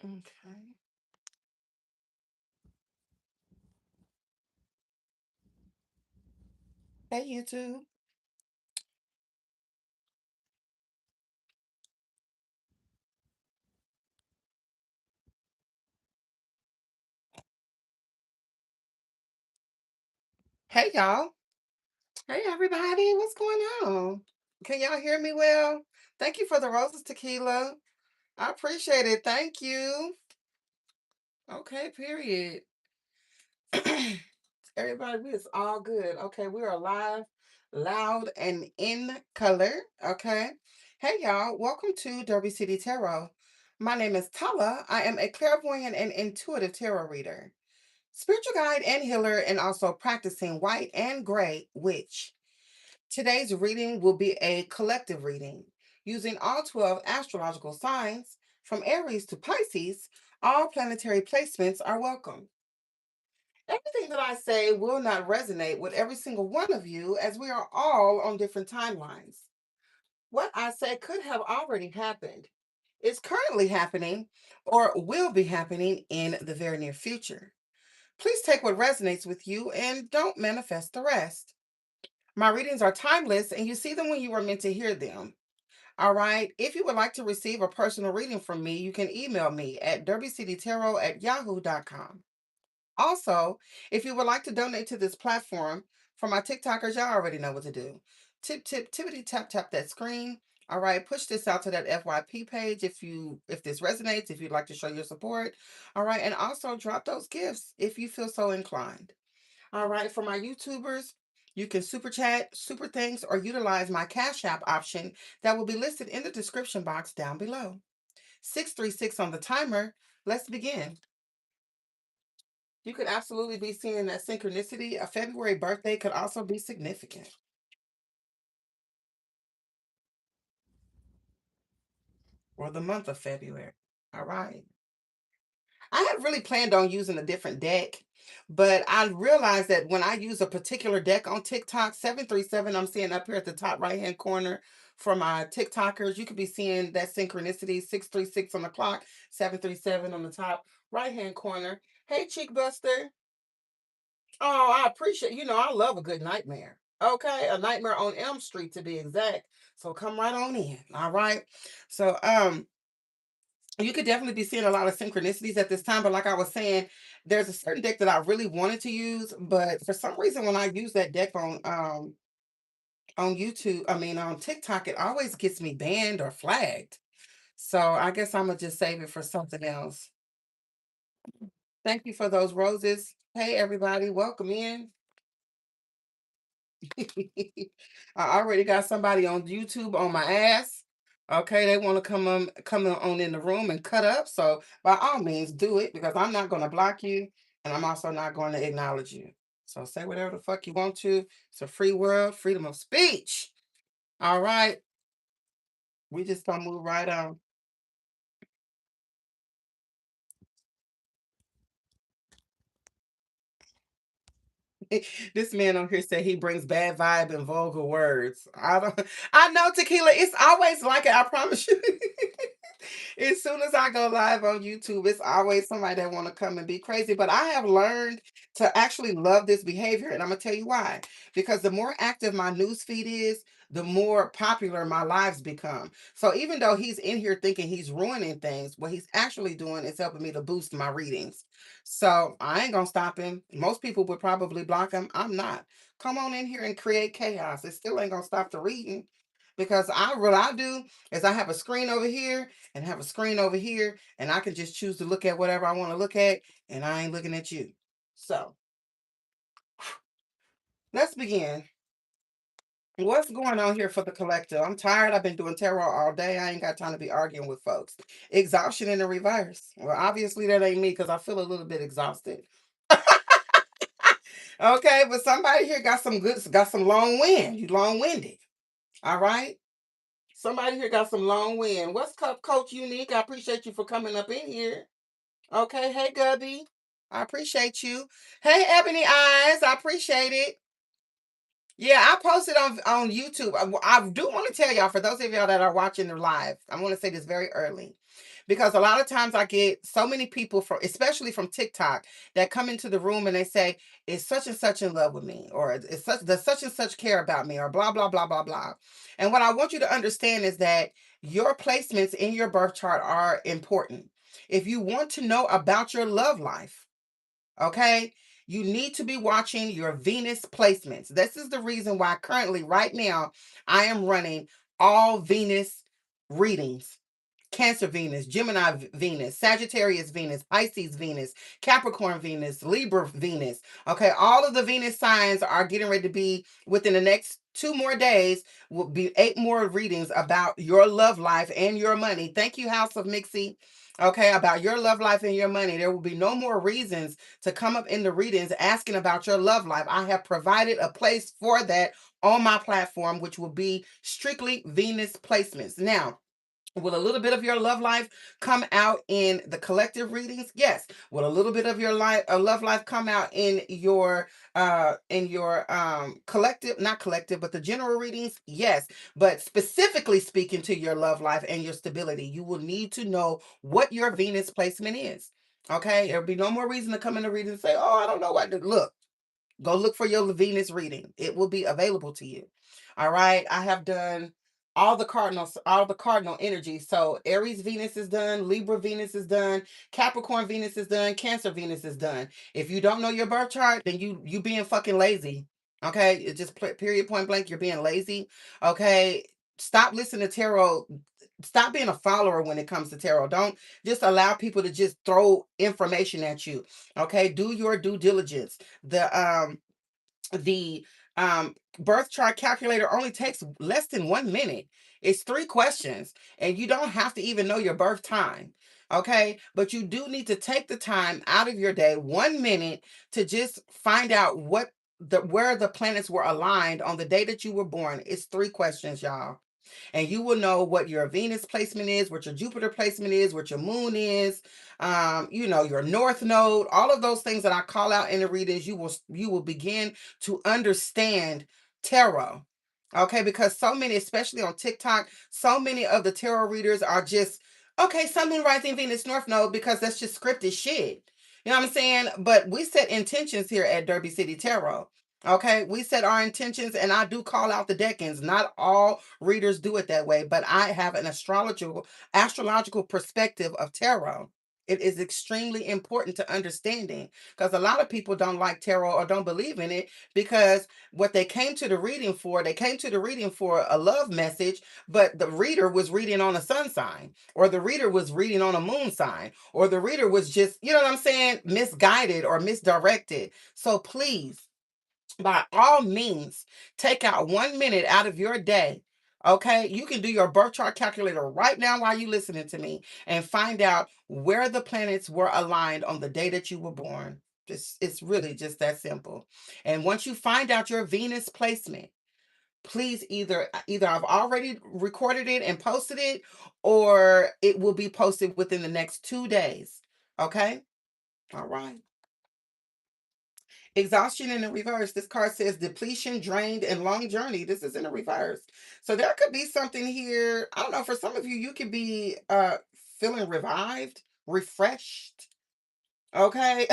Okay. Hey, YouTube. Hey, y'all. Hey, everybody. What's going on? Can y'all hear me well? Thank you for the roses, tequila. I appreciate it. Thank you. Okay, period. Everybody, it's all good. Okay, we are live, loud, and in color. Okay. Hey, y'all. Welcome to Derby City Tarot. My name is Tala. I am a clairvoyant and intuitive tarot reader, spiritual guide and healer, and also practicing white and gray witch. Today's reading will be a collective reading using all 12 astrological signs from Aries to Pisces. All planetary placements are welcome. Everything that I say will not resonate with every single one of you as we are all on different timelines. What I say could have already happened, is currently happening, or will be happening in the very near future. Please take what resonates with you and don't manifest the rest. My readings are timeless and you see them when you were meant to hear them. All right. If you would like to receive a personal reading from me, you can email me at derbycitytarot@yahoo.com. Also, if you would like to donate to this platform, for my TikTokers, y'all already know what to do. Tippity tap tap that screen. All right, push this out to that FYP page if this resonates, if you'd like to show your support. All right, and also drop those gifts if you feel so inclined. All right, for my YouTubers, you can super chat, super thanks, or utilize my Cash App option that will be listed in the description box down below. 636 on the timer. Let's begin. You could absolutely be seeing that synchronicity. A February birthday could also be significant. Or the month of February. All right. I had really planned on using a different deck, but I realized that when I use a particular deck on TikTok, 737, I'm seeing up here at the top right hand corner for my TikTokers, you could be seeing that synchronicity 636 on the clock, 737 on the top right hand corner. Hey, Cheek Buster. Oh, I appreciate, I love a good nightmare. Okay, a nightmare on Elm Street to be exact. So come right on in. All right. So you could definitely be seeing a lot of synchronicities at this time, but like I was saying, there's a certain deck that I really wanted to use, but for some reason when I use that deck on YouTube, I mean on TikTok, it always gets me banned or flagged. So I guess I'm gonna just save it for something else. Thank you for those roses. Hey everybody, welcome in. I already got somebody on YouTube on my ass. Okay, they want to come on in the room and cut up. So by all means, do it because I'm not going to block you, and I'm also not going to acknowledge you. So say whatever the fuck you want to. It's a free world, freedom of speech. All right, we just gonna move right on. This man on here said he brings bad vibe and vulgar words. I don't. I know tequila. It's always like it. I promise you. As soon as I go live on YouTube, it's always somebody that want to come and be crazy. But I have learned to actually love this behavior, and I'm gonna tell you why. Because the more active my news feed is, the more popular my lives become. So even though he's in here thinking he's ruining things, what he's actually doing is helping me to boost my readings. So I ain't gonna stop him. Most people would probably block him. I'm not. Come on in here and create chaos. It still ain't gonna stop the reading. Because what I do is I have a screen over here and have a screen over here, and I can just choose to look at whatever I want to look at, and I ain't looking at you. So let's begin. What's going on here for the collective? I'm tired. I've been doing tarot all day. I ain't got time to be arguing with folks. Exhaustion in the reverse. Well, obviously that ain't me because I feel a little bit exhausted. Okay, but somebody here got some long wind. You long winded. All right. Somebody here got some long wind. What's up, Coach Unique? I appreciate you for coming up in here. Okay. Hey, Gubby. I appreciate you. Hey, Ebony Eyes. I appreciate it. Yeah, I posted on YouTube. I do want to tell y'all, for those of y'all that are watching the live, I want to say this very early, because a lot of times I get so many people from, especially from TikTok, that come into the room and they say, "Is such and such in love with me?" or "Is such does such and such care about me?" or blah blah blah blah blah. And what I want you to understand is that your placements in your birth chart are important. If you want to know about your love life, okay, you need to be watching your Venus placements. This is the reason why currently, right now, I am running all Venus readings. Cancer Venus, Gemini Venus, Sagittarius Venus, Pisces Venus, Capricorn Venus, Libra Venus. Okay, all of the Venus signs are getting ready to be within the next 2 more days. Will be 8 more readings about your love life and your money. Thank you, House of Mixie. Okay, about your love life and your money. There will be no more reasons to come up in the readings asking about your love life. I have provided a place for that on my platform, which will be strictly Venus placements. Now, will a little bit of your love life come out in the collective readings? Yes. Will a little bit of your life, a love life, come out in your collective, not collective, but the general readings? Yes. But specifically speaking to your love life and your stability, you will need to know what your Venus placement is. Okay? There'll be no more reason to come in the reading and say, "Oh, I don't know what to look." Go look for your Venus reading. It will be available to you. All right. I have done all the cardinal energy. So Aries Venus is done, Libra Venus is done, Capricorn Venus is done, Cancer Venus is done. If you don't know your birth chart, then you being fucking lazy. Okay? It's just period point blank, you're being lazy. Okay? Stop listening to tarot. Stop being a follower when it comes to tarot. Don't just allow people to just throw information at you. Okay? Do your due diligence. The birth chart calculator only takes less than 1 minute. It's 3 questions, and you don't have to even know your birth time. Okay, but you do need to take the time out of your day, 1 minute, to just find out what the where the planets were aligned on the day that you were born. It's 3 questions, y'all, and you will know what your Venus placement is, what your Jupiter placement is, what your moon is, your north node, all of those things that I call out in the readings. You will begin to understand tarot. Okay, because so many, especially on TikTok, so many of the tarot readers are just, okay, Sun, Moon, Rising, Venus, North Node, because that's just scripted shit. You know what I'm saying? But we set intentions here at Derby City Tarot. Okay, we set our intentions, and I do call out the decans. Not all readers do it that way, but I have an astrological perspective of tarot. It is extremely important to understanding, because a lot of people don't like tarot or don't believe in it, because what they came to the reading for a love message, but the reader was reading on a sun sign, or the reader was reading on a moon sign, or the reader was just, you know what I'm saying, misguided or misdirected. So please, by all means, take out 1 minute out of your day. Okay, you can do your birth chart calculator right now while you listening to me, and find out where the planets were aligned on the day that you were born. It's really just that simple. And once you find out your Venus placement, please, either I've already recorded it and posted it, or it will be posted within the next 2 days. Okay, all right. Exhaustion in the reverse. This card says depletion, drained, and long journey. This is in the reverse. So there could be something here. I don't know. For some of you, you could be feeling revived, refreshed. Okay.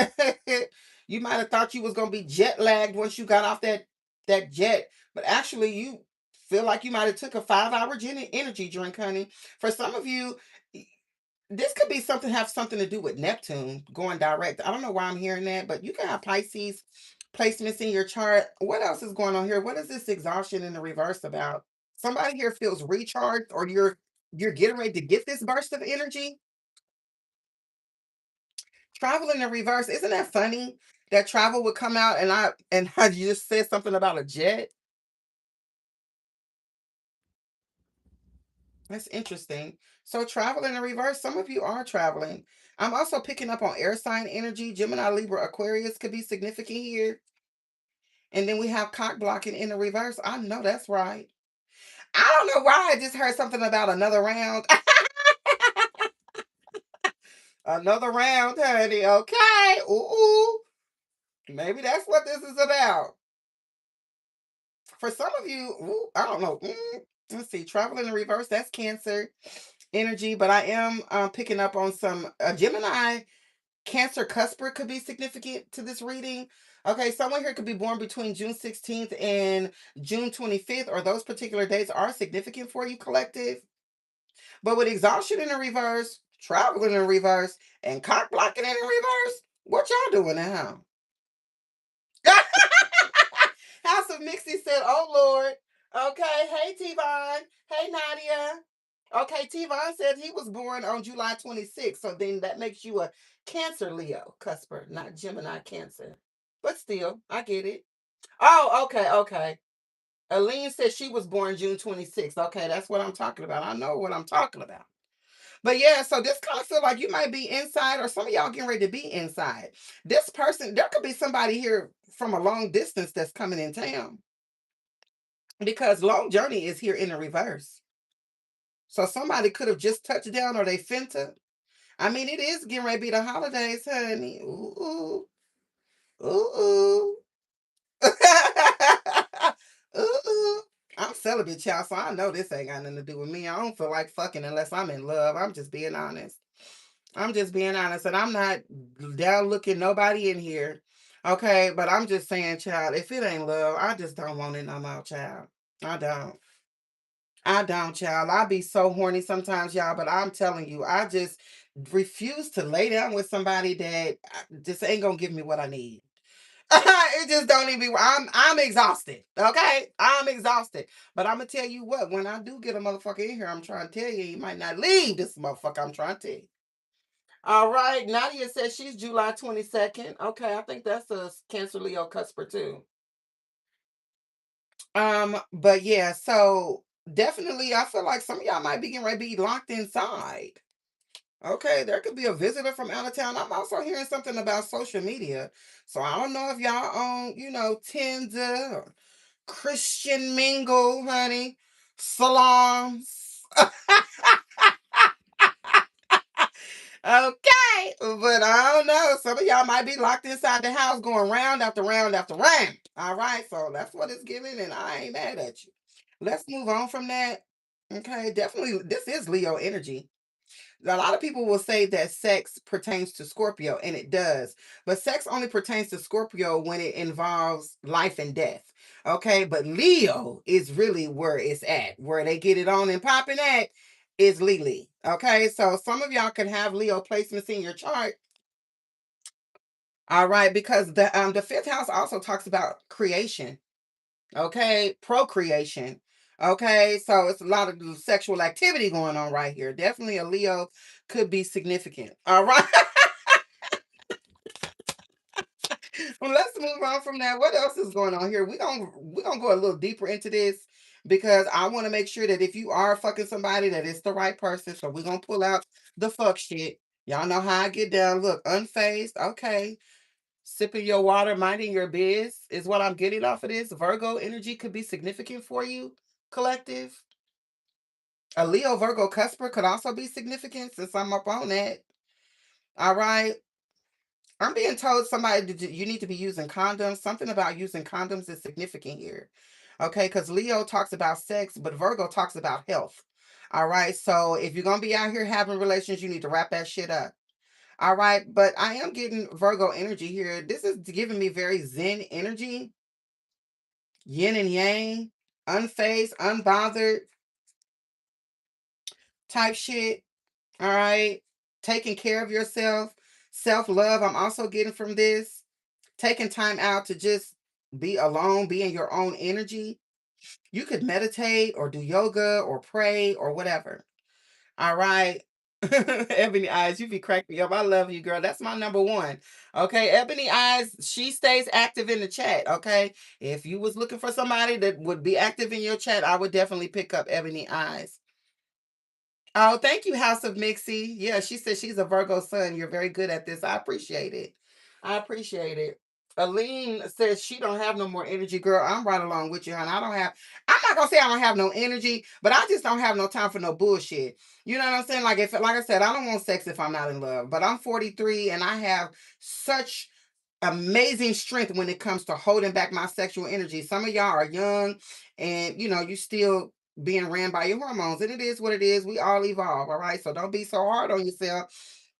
You might have thought you was gonna be jet lagged once you got off that jet, but actually you feel like you might have took a 5 hour energy drink, honey. For some of you, this could be something, have something to do with Neptune going direct. I don't know why I'm hearing that, but you can have Pisces placements in your chart. What else is going on here? What is this exhaustion in the reverse about? Somebody here feels recharged, or you're getting ready to get this burst of energy. Travel in the reverse. Isn't that funny? That travel would come out, and I just said something about a jet. That's interesting. So travel in the reverse. Some of you are traveling. I'm also picking up on air sign energy. Gemini, Libra, Aquarius could be significant here. And then we have cock blocking in the reverse. I know that's right. I don't know why I just heard something about another round. Another round, honey. Okay. Ooh. Maybe that's what this is about. For some of you, I don't know. Let's see. Travel in the reverse, that's Cancer energy, but I am picking up on some Gemini Cancer cusper could be significant to this reading. Okay, someone here could be born between June 16th and June 25th, or those particular dates are significant for you, collective. But with exhaustion in the reverse, traveling in reverse, and cock blocking in the reverse, what y'all doing now? House of Mixie said, "Oh Lord." Okay, hey T-Von. Hey Nadia. Okay, T-Von said he was born on July 26th, so then that makes you a Cancer Leo, Cusper, not Gemini Cancer. But still, I get it. Oh, okay, okay. Aline said she was born June 26th. Okay, that's what I'm talking about. I know what I'm talking about. But yeah, so this kind of feel like you might be inside, or some of y'all getting ready to be inside. This person, there could be somebody here from a long distance that's coming in town, because long journey is here in the reverse. So somebody could have just touched down, or they finta. I mean, it is getting ready to be the holidays, honey. Ooh, ooh, ooh, ooh. Ooh, ooh. I'm celibate, child, so I know this ain't got nothing to do with me. I don't feel like fucking unless I'm in love. I'm just being honest. I'm just being honest, and I'm not down looking nobody in here. Okay, but I'm just saying, child, if it ain't love, I just don't want it no more, child. I don't. I don't, child. I be so horny sometimes, y'all, but I'm telling you, I just refuse to lay down with somebody that just ain't gonna give me what I need. It just don't even. I'm exhausted. Okay, I'm exhausted. But I'm gonna tell you what. When I do get a motherfucker in here, I'm trying to tell you, you might not leave this motherfucker. I'm trying to tell you. All right, Nadia says she's July 22nd. Okay, I think that's a Cancer Leo Cusper too. But yeah, so definitely I feel like some of y'all might be getting ready to be locked inside. Okay, there could be a visitor from out of town. I'm also hearing something about social media. So I don't know if y'all on, Tinder or Christian Mingle, honey, salons. Okay, but I don't know. Some of y'all might be locked inside the house going round after round after round. All right, so that's what it's giving, and I ain't mad at you. Let's move on from that. Okay, definitely, this is Leo energy. A lot of people will say that sex pertains to Scorpio, and it does. But sex only pertains to Scorpio when it involves life and death. Okay, but Leo is really where it's at. Where they get it on and popping at is Lily. Okay, so some of y'all can have Leo placements in your chart. All right, because the fifth house also talks about creation. Okay, procreation. Okay, so it's a lot of sexual activity going on right here. Definitely a Leo could be significant. All right. Well, let's move on from that. What else is going on here? We're gonna go a little deeper into this, because I want to make sure that if you are fucking somebody, that it's the right person. So we're gonna pull out the fuck shit. Y'all know how I get down. Look, unfazed. Okay. Sipping your water, minding your biz is what I'm getting off of this. Virgo energy could be significant for you, collective. A Leo Virgo cusper could also be significant, since I'm up on that. All right. I'm being told somebody you need to be using condoms. Something about using condoms is significant here. Okay, because Leo talks about sex, but Virgo talks about health. All right. So if you're gonna be out here having relations, you need to wrap that shit up. All right. But I am getting Virgo energy here. This is giving me very Zen energy, yin and yang, unfazed, unbothered type shit. All right. Taking care of yourself, self love. I'm also getting from this. Taking time out to just be alone, be in your own energy. You could meditate or do yoga or pray or whatever. All right. Ebony Eyes, you be cracking me up. I love you, girl. That's my number one. Okay. Ebony Eyes, she stays active in the chat. Okay. If you was looking for somebody that would be active in your chat, I would definitely pick up Ebony Eyes. Oh, thank you, House of Mixie. Yeah, she said she's a Virgo sun. You're very good at this. I appreciate it. I appreciate it. Aline says she don't have no more energy, girl. I'm right along with you, honey. I'm not gonna say I don't have no energy, but I just don't have no time for no bullshit. You know what I'm saying? Like I said, I don't want sex if I'm not in love. But I'm 43 and I have such amazing strength when it comes to holding back my sexual energy. Some of y'all are young and you still being ran by your hormones, and it is what it is. We all evolve, all right? So don't be so hard on yourself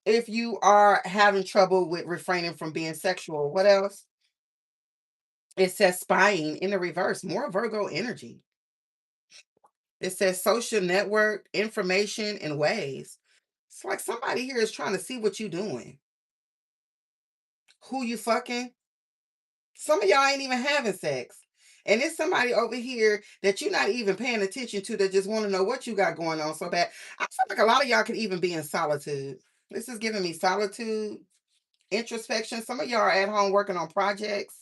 if you are having trouble with refraining from being sexual. What else? It says spying in the reverse, more Virgo energy. It says social network information and ways. It's like somebody here is trying to see what you doing, who you fucking. Some of y'all ain't even having sex. And it's somebody over here that you're not even paying attention to that just want to know what you got going on so bad. I feel like a lot of y'all could even be in solitude. This is giving me solitude, introspection. Some of y'all are at home working on projects,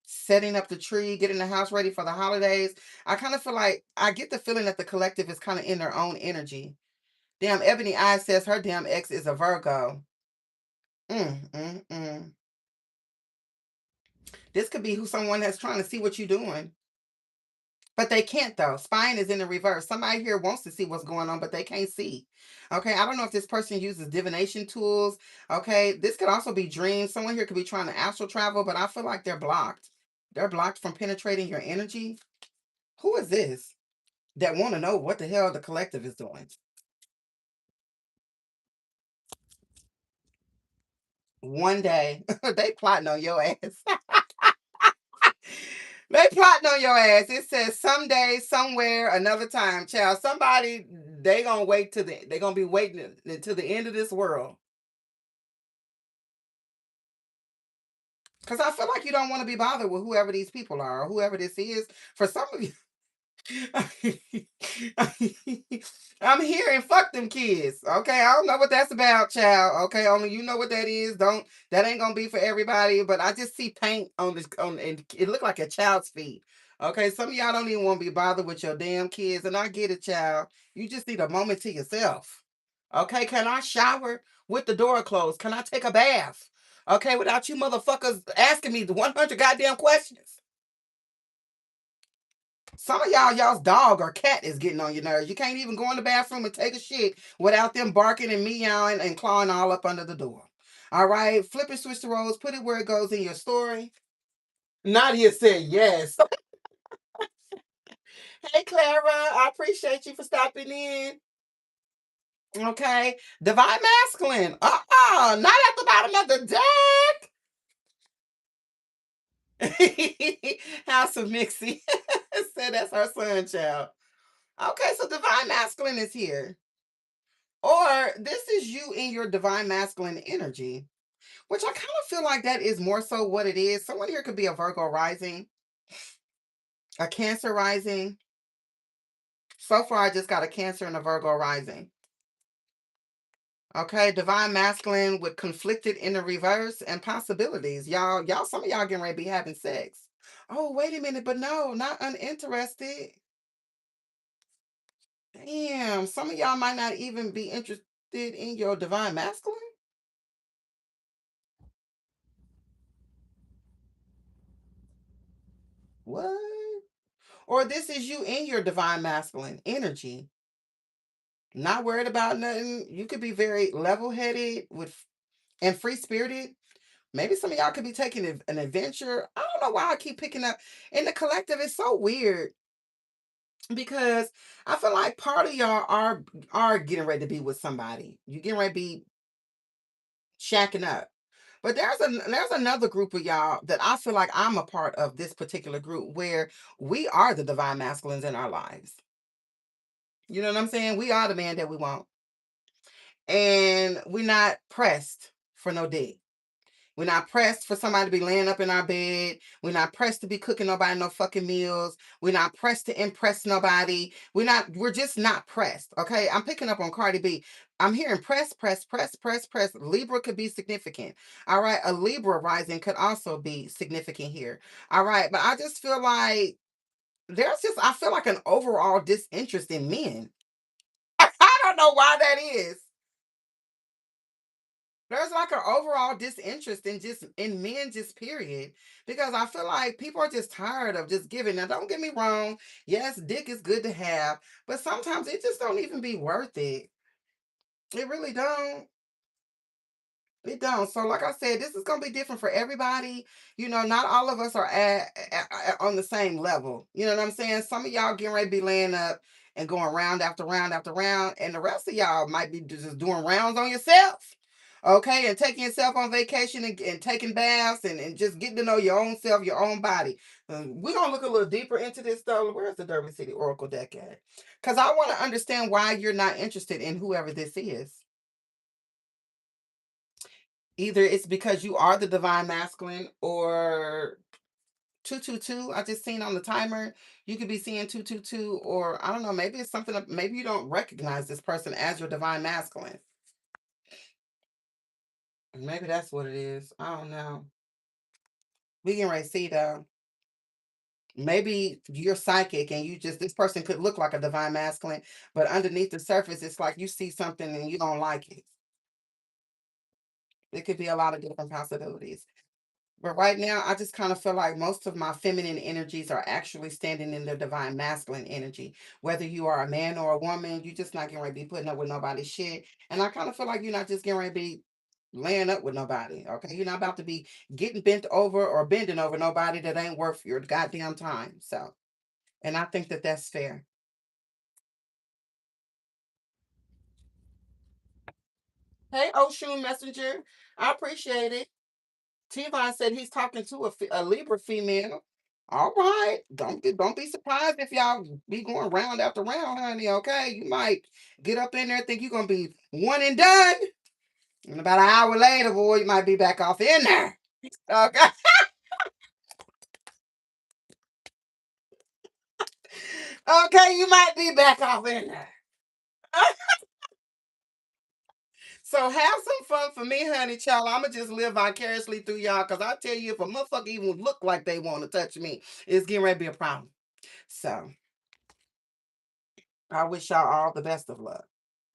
setting up the tree, getting the house ready for the holidays. I kind of feel like I get the feeling that the collective is kind of in their own energy. Damn, Ebony Eye says her damn ex is a Virgo. Mm, mm, mm. This could be who someone that's trying to see what you're doing. But they can't though. Spying is in the reverse. Somebody here wants to see what's going on, but they can't see. Okay. I don't know if this person uses divination tools. Okay. This could also be dreams. Someone here could be trying to astral travel, but I feel like they're blocked. They're blocked from penetrating your energy. Who is this that want to know what the hell the collective is doing? One day they plotting on your ass. They plotting on your ass. It says someday, somewhere, another time, child. Somebody they gonna wait to they gonna be waiting until the end of this world. Cause I feel like you don't want to be bothered with whoever these people are or whoever this is. For some of you, I'm here and fuck them kids. Okay, I don't know what that's about, child. Okay, only you know what that is. Don't that ain't gonna be for everybody. But I just see paint on this and it looked like a child's feet. Okay, some of y'all don't even want to be bothered with your damn kids, and I get it, child. You just need a moment to yourself. Okay, can I shower with the door closed? Can I take a bath? Okay, without you motherfuckers asking me the 100 goddamn questions. Some of y'all's dog or cat is getting on your nerves. You can't even go in the bathroom and take a shit without them barking and meowing and clawing all up under the door. All right, flip and switch the roles, put it where it goes in your story. Nadia said yes. Hey, Clara, I appreciate you for stopping in. Okay, divine masculine. Not at the bottom of the deck. House of Mixie said that's her son, child. Okay, so divine masculine is here. Or this is you in your divine masculine energy, which I kind of feel like that is more so what it is. Someone here could be a Virgo rising, a Cancer rising. So far, I just got a Cancer and a Virgo rising. Okay, divine masculine with conflicted in the reverse and possibilities. Some of y'all getting ready to be having sex. Oh, wait a minute, but no, not uninterested. Damn, some of y'all might not even be interested in your divine masculine. What? Or this is you in your divine masculine energy. Not worried about nothing. You could be very level-headed with and free-spirited. Maybe some of y'all could be taking an adventure. I don't know why I keep picking up. In the collective, it's so weird because I feel like part of y'all are getting ready to be with somebody. You getting ready to be shacking up. But there's another group of y'all that I feel like I'm a part of this particular group where we are the divine masculines in our lives. You know what I'm saying? We are the man that we want. And we're not pressed for no dick. We're not pressed for somebody to be laying up in our bed. We're not pressed to be cooking nobody no fucking meals. We're not pressed to impress nobody. We're just not pressed. Okay. I'm picking up on Cardi B. I'm hearing press, press, press, press, press. Libra could be significant. All right. A Libra rising could also be significant here. All right. But I just feel like I feel like an overall disinterest in men. I don't know why that is. There's like an overall disinterest in just in men, just period. Because I feel like people are just tired of just giving. Now, don't get me wrong. Yes, dick is good to have, but sometimes it just don't even be worth it. It really don't. It don't. So, like I said, this is gonna be different for everybody. Not all of us are on the same level. You know what I'm saying? Some of y'all getting ready to be laying up and going round after round after round, and the rest of y'all might be just doing rounds on yourself. Okay, and taking yourself on vacation and taking baths and just getting to know your own self, your own body. We're gonna look a little deeper into this though. Where's the Derby City Oracle deck at? Because I want to understand why you're not interested in whoever this is. Either it's because you are the divine masculine or 222. I just seen on the timer. You could be seeing 222, or I don't know, maybe it's something, maybe you don't recognize this person as your divine masculine. Maybe that's what it is. I don't know. We can right see though. Maybe you're psychic and this person could look like a divine masculine, but underneath the surface, it's like you see something and you don't like it. It could be a lot of different possibilities. But right now, I just kind of feel like most of my feminine energies are actually standing in their divine masculine energy. Whether you are a man or a woman, you're just not getting ready to be putting up with nobody's shit. And I kind of feel like you're not just getting ready to be laying up with nobody. Okay. You're not about to be getting bent over or bending over nobody that ain't worth your goddamn time. So, and I think that that's fair. Hey, Oshun Messenger. I appreciate it. Tivon said he's talking to a Libra female. All right. Don't be surprised if y'all be going round after round, honey. Okay. You might get up in there, think you're gonna be one and done. And about an hour later, boy, you might be back off in there. Okay. Okay, you might be back off in there. So have some fun for me, honey, child. I'ma just live vicariously through y'all. Cause I tell you, if a motherfucker even look like they want to touch me, it's getting ready to be a problem. So I wish y'all all the best of luck.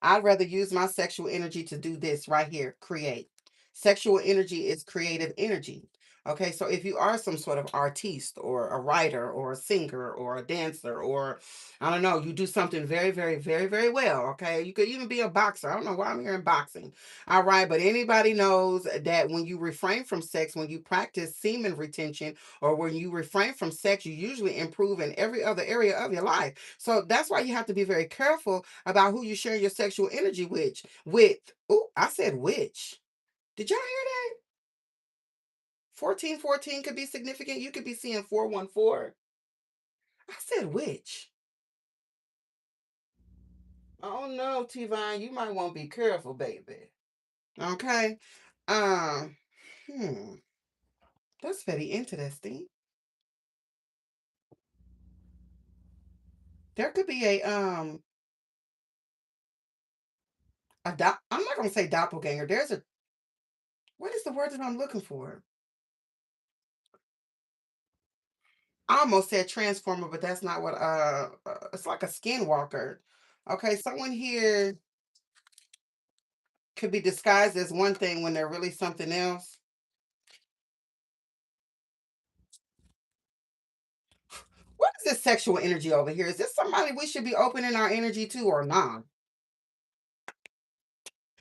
I'd rather use my sexual energy to do this right here, create. Sexual energy is creative energy. Okay, so if you are some sort of artiste or a writer or a singer or a dancer or I don't know, you do something very, very, very, very well. Okay, you could even be a boxer. I don't know why I'm here in boxing. All right, but anybody knows that when you refrain from sex, when you practice semen retention, or when you refrain from sex, you usually improve in every other area of your life. So that's why you have to be very careful about who you share your sexual energy with. Oh, I said which. Did y'all hear that? 1414 could be significant. You could be seeing 414. I said which. Oh no, T-Vine, you might want to be careful, baby. Okay. Um, hmm. That's very interesting. There could be I'm not gonna say doppelganger. There's a what is the word that I'm looking for? I almost said transformer, but that's not what it's like a skinwalker. Okay, someone here could be disguised as one thing when they're really something else. What is this sexual energy over here? Is this somebody we should be opening our energy to or not?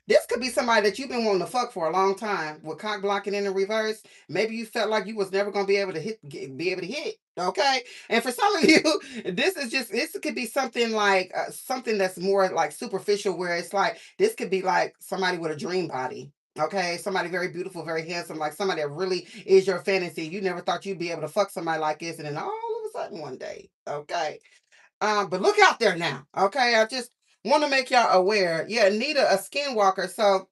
This could be somebody that you've been wanting to fuck for a long time with cock blocking in the reverse. Maybe you felt like you was never gonna be able to be able to hit. Okay, and for some of you, this could be something like something that's more like superficial, where it's like this could be like somebody with a dream body. Okay, somebody very beautiful, very handsome, like somebody that really is your fantasy. You never thought you'd be able to fuck somebody like this, and then all of a sudden one day, okay. But look out there now. Okay. I just want to make y'all aware. Yeah, Nita, a skinwalker. So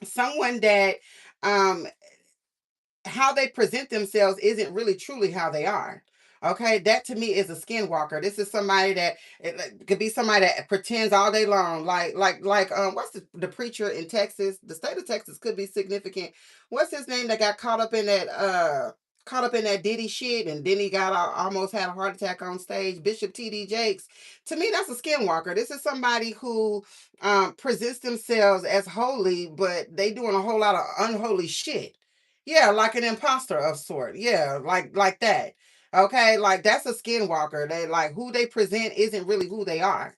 someone that um how they present themselves isn't really truly how they are. Okay, that to me is a skinwalker. This is somebody that it could be somebody that pretends all day long, like what's the preacher in Texas? The state of Texas could be significant. What's his name that got caught up in that Diddy shit, and then he got almost had a heart attack on stage. Bishop T.D. Jakes. To me, that's a skinwalker. This is somebody who presents themselves as holy, but they doing a whole lot of unholy shit. Yeah, like an imposter of sort. Yeah, like that. Okay, like that's a skinwalker. They like who they present isn't really who they are.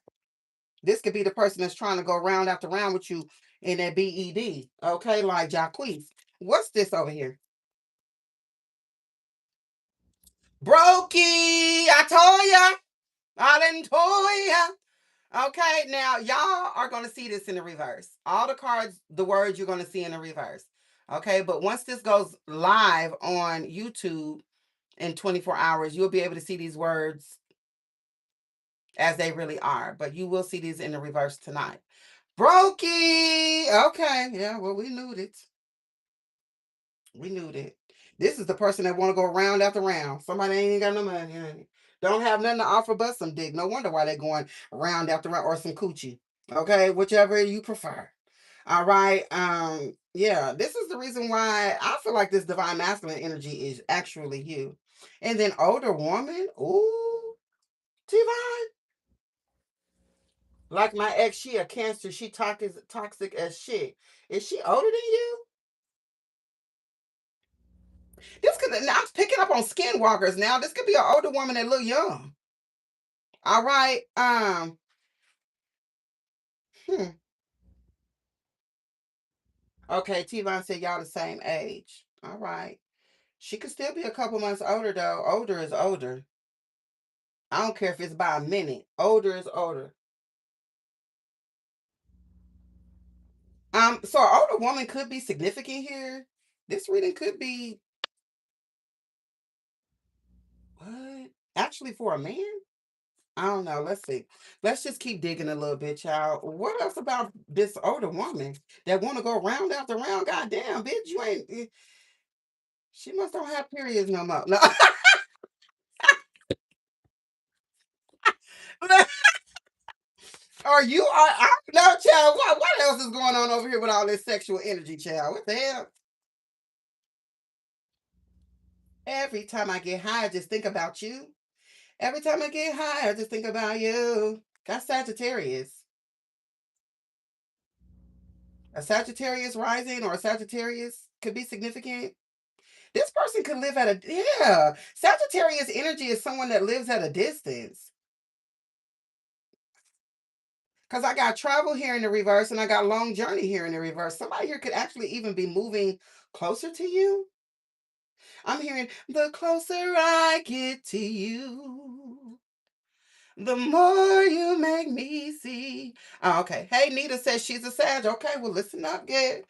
This could be the person that's trying to go round after round with you in that BED. Okay, like Jacquees. What's this over here? Brokey! I told ya! I didn't told ya! Okay, now y'all are going to see this in the reverse. All the cards, the words you're going to see in the reverse. Okay, but once this goes live on YouTube in 24 hours, you'll be able to see these words as they really are. But you will see these in the reverse tonight. Brokey! Okay, yeah, well, we knew it. We knew that. This is the person that want to go round after round. Somebody ain't got no money, honey. Don't have nothing to offer but some dick. No wonder why they're going round after round or some coochie. Okay, whichever you prefer. All right. Yeah, this is the reason why I feel like this divine masculine energy is actually you. And then older woman, ooh, divine. Like my ex, she a cancer. She toxic as shit. Is she older than you? This could now I'm picking up on skinwalkers now. This could be an older woman that look young. All right. Hmm. Okay, T-Line said y'all the same age. All right. She could still be a couple months older though. Older is older. I don't care if it's by a minute. Older is older. So an older woman could be significant here. This reading could be what? Actually for a man? I don't know. Let's see. Let's just keep digging a little bit, y'all. What else about this older woman that want to go round after round? Goddamn, bitch, you ain't. She must don't have periods no more. No. Or you are. I don't know, child. What else is going on over here with all this sexual energy, child? What the hell? Every time I get high, I just think about you. Every time I get high, I just think about you. That's Sagittarius. A Sagittarius rising or a Sagittarius could be significant. This person could live at a yeah. Sagittarius energy is someone that lives at a distance. Because I got travel here in the reverse and I got long journey here in the reverse. Somebody here could actually even be moving closer to you. I'm hearing the closer I get to you, the more you make me see. Oh, okay. Hey, Nita says she's a Sag. Okay, well, listen up, good.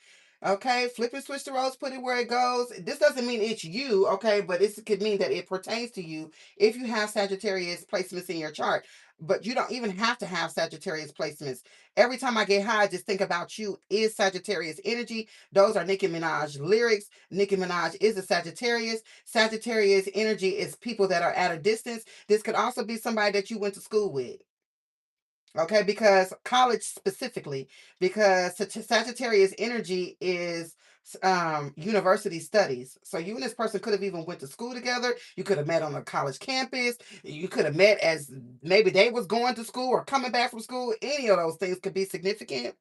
Okay, flip and switch the roles, put it where it goes. This doesn't mean it's you, okay, but it could mean that it pertains to you if you have Sagittarius placements in your chart. But you don't even have to have Sagittarius placements. Every time I get high, I just think about you is Sagittarius energy. Those are Nicki Minaj lyrics. Nicki Minaj is a Sagittarius. Sagittarius energy is people that are at a distance. This could also be somebody that you went to school with. Okay, because college specifically, because Sagittarius energy is university studies. So you and this person could have even went to school together. You could have met on a college campus. You could have met as maybe they was going to school or coming back from school. Any of those things could be significant.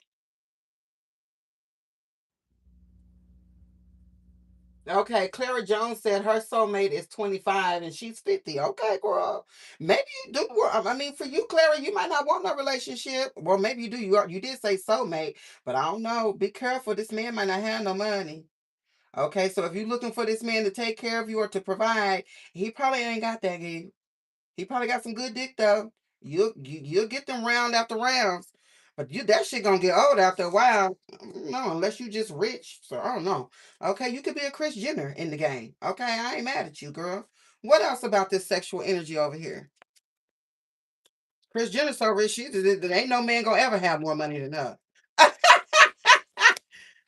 Okay, Clara Jones said her soulmate is 25 and she's 50. Okay, girl. Maybe you do. I mean, for you, Clara, you might not want no relationship. Well, maybe you do. You did say soulmate, but I don't know. Be careful. This man might not have no money. Okay, so if you're looking for this man to take care of you or to provide, he probably ain't got that gig. He probably got some good dick though. You'll get them round after rounds. But you that shit gonna get old after a while. No, unless you just rich. So I don't know. Okay, you could be a Chris Jenner in the game. Okay, I ain't mad at you, girl. What else about this sexual energy over here? Chris Jenner so rich, there ain't no man gonna ever have more money than her.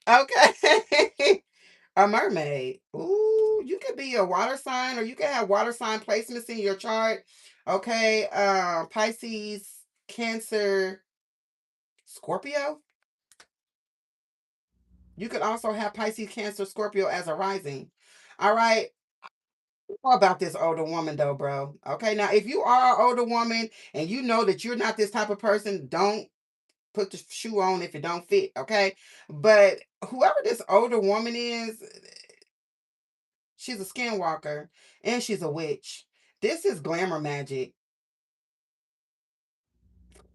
Okay. A mermaid. Ooh, you could be a water sign or you can have water sign placements in your chart. Okay. Pisces, Cancer, Scorpio. You could also have Pisces, Cancer, Scorpio as a rising. All right. What about this older woman though, bro? Okay. Now, if you are an older woman and you know that you're not this type of person, don't put the shoe on if it don't fit. Okay. But whoever this older woman is, she's a skinwalker and she's a witch. This is glamour magic.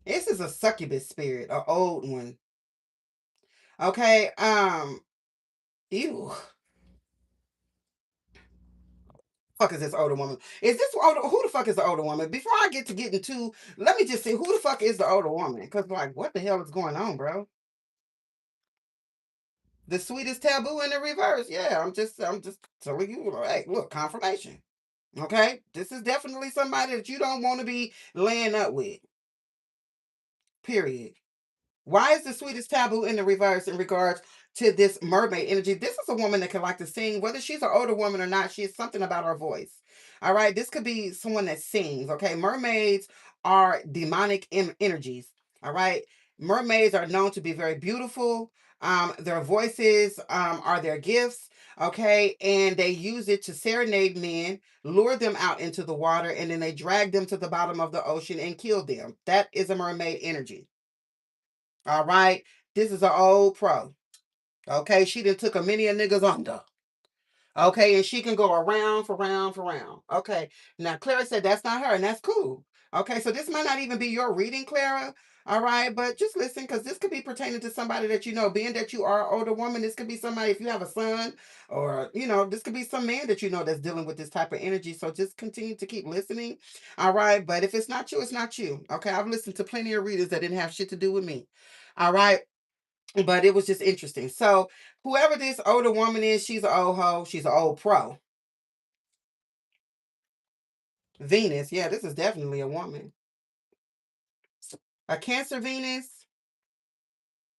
This is a succubus spirit, an old one. Okay. Ew. Fuck is this older woman? Is this older? Who the fuck is the older woman? Before I get to getting to, let me just say who the fuck is the older woman? Because like, what the hell is going on, bro? The sweetest taboo in the reverse. Yeah, I'm just telling you. Hey, look, confirmation. Okay, this is definitely somebody that you don't want to be laying up with. Period. Why is the sweetest taboo in the reverse in regards to this mermaid energy? This is a woman that can like to sing, whether she's an older woman or not. She has something about her voice. All right, this could be someone that sings. Okay, mermaids are demonic energies. All right, mermaids are known to be very beautiful. Their voices are their gifts. Okay, and they use it to serenade men, lure them out into the water, and then they drag them to the bottom of the ocean and kill them. That is a mermaid energy. All right. This is an old pro. Okay. She done took a many a niggas under. Okay. And she can go around for round for round. Okay. Now, Clara said that's not her, and that's cool. Okay. So this might not even be your reading, Clara. All right. But just listen, because this could be pertaining to somebody that you know. Being that you are an older woman, this could be somebody, if you have a son, or, this could be some man that you know that's dealing with this type of energy. So just continue to keep listening. All right. But if it's not you, it's not you. Okay. I've listened to plenty of readers that didn't have shit to do with me. All right. But it was just interesting. So whoever this older woman is, she's an old hoe. She's an old pro. Venus. Yeah, this is definitely a woman. A Cancer Venus,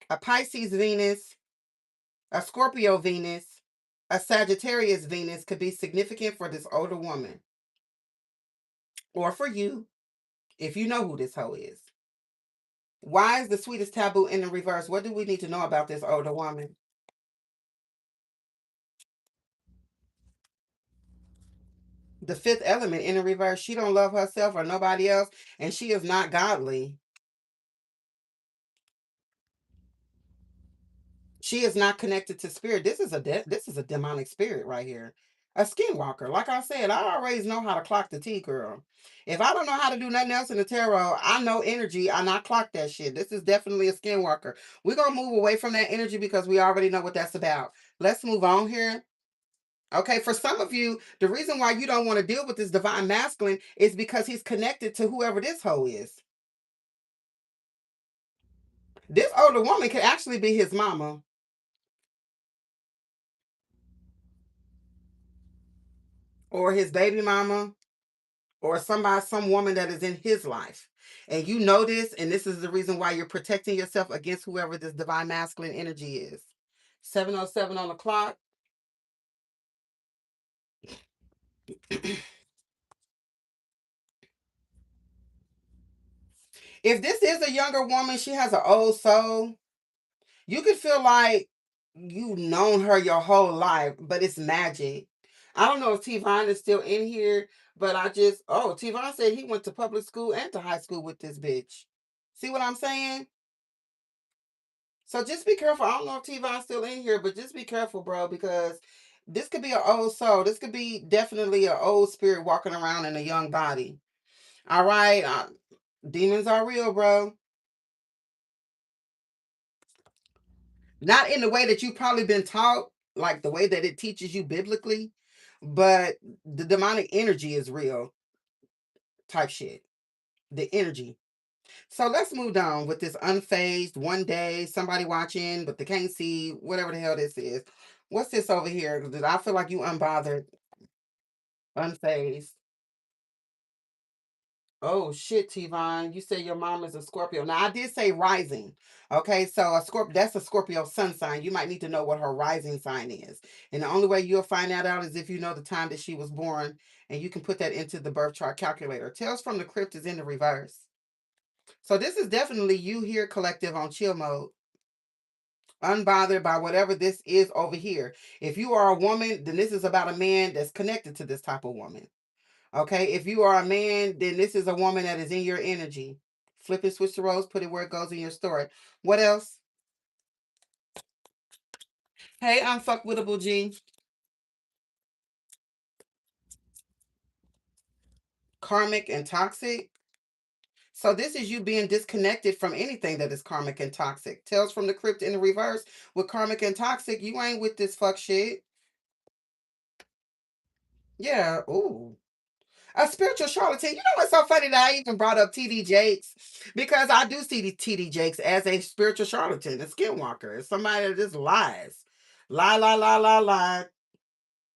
a Pisces Venus, a Scorpio Venus, a Sagittarius Venus could be significant for this older woman. Or for you, if you know who this hoe is. Why is the sweetest taboo in the reverse? What do we need to know about this older woman? The fifth element in the reverse. She don't love herself or nobody else, and she is not godly. She is not connected to spirit. This is a demonic spirit right here. A skinwalker. Like I said, I always know how to clock the T, girl. If I don't know how to do nothing else in the tarot, I know energy and I clock that shit. This is definitely a skinwalker. We're gonna move away from that energy because we already know what that's about. Let's move on here. Okay, for some of you, the reason why you don't want to deal with this divine masculine is because he's connected to whoever this hoe is. This older woman could actually be his mama or his baby mama or somebody, some woman that is in his life. And you know this, and this is the reason why you're protecting yourself against whoever this divine masculine energy is. 7:07 on the clock. If this is a younger woman, she has an old soul. You could feel like you've known her your whole life, but it's magic. I don't know if Tivon is still in here, but Tivon said he went to public school and to high school with this bitch. See what I'm saying? So just be careful. I don't know if Tivon's still in here, but just be careful, bro, because this could be an old soul. This could be definitely an old spirit walking around in a young body. All right. Demons are real, bro. Not in the way that you've probably been taught, like the way that it teaches you biblically, but the demonic energy is real type shit. The energy. So let's move on with this unfazed one day, somebody watching, but they can't see whatever the hell this is. What's this over here? 'Cause I feel like you unbothered, unfazed. Oh shit, Tivon. You say your mom is a Scorpio. Now I did say rising. Okay, so a Scorpio, that's a Scorpio sun sign. You might need to know what her rising sign is. And the only way you'll find that out is if you know the time that she was born and you can put that into the birth chart calculator. Tales from the Crypt is in the reverse. So this is definitely you here, collective, on chill mode. Unbothered by whatever this is over here. If you are a woman, then this is about a man that's connected to this type of woman. Okay, if you are a man, then this is a woman that is in your energy. Flip and switch the roles, put it where it goes in your story. What else? Hey, I'm fuckwittable G. Karmic and toxic. So this is you being disconnected from anything that is karmic and toxic. Tales from the Crypt in the reverse with karmic and toxic. You ain't with this fuck shit. Yeah. Ooh. A spiritual charlatan. You know what's so funny that I even brought up TD Jakes? Because I do see the TD Jakes as a spiritual charlatan, a skinwalker. It's somebody that just lies. Lie, lie, lie, lie, lie.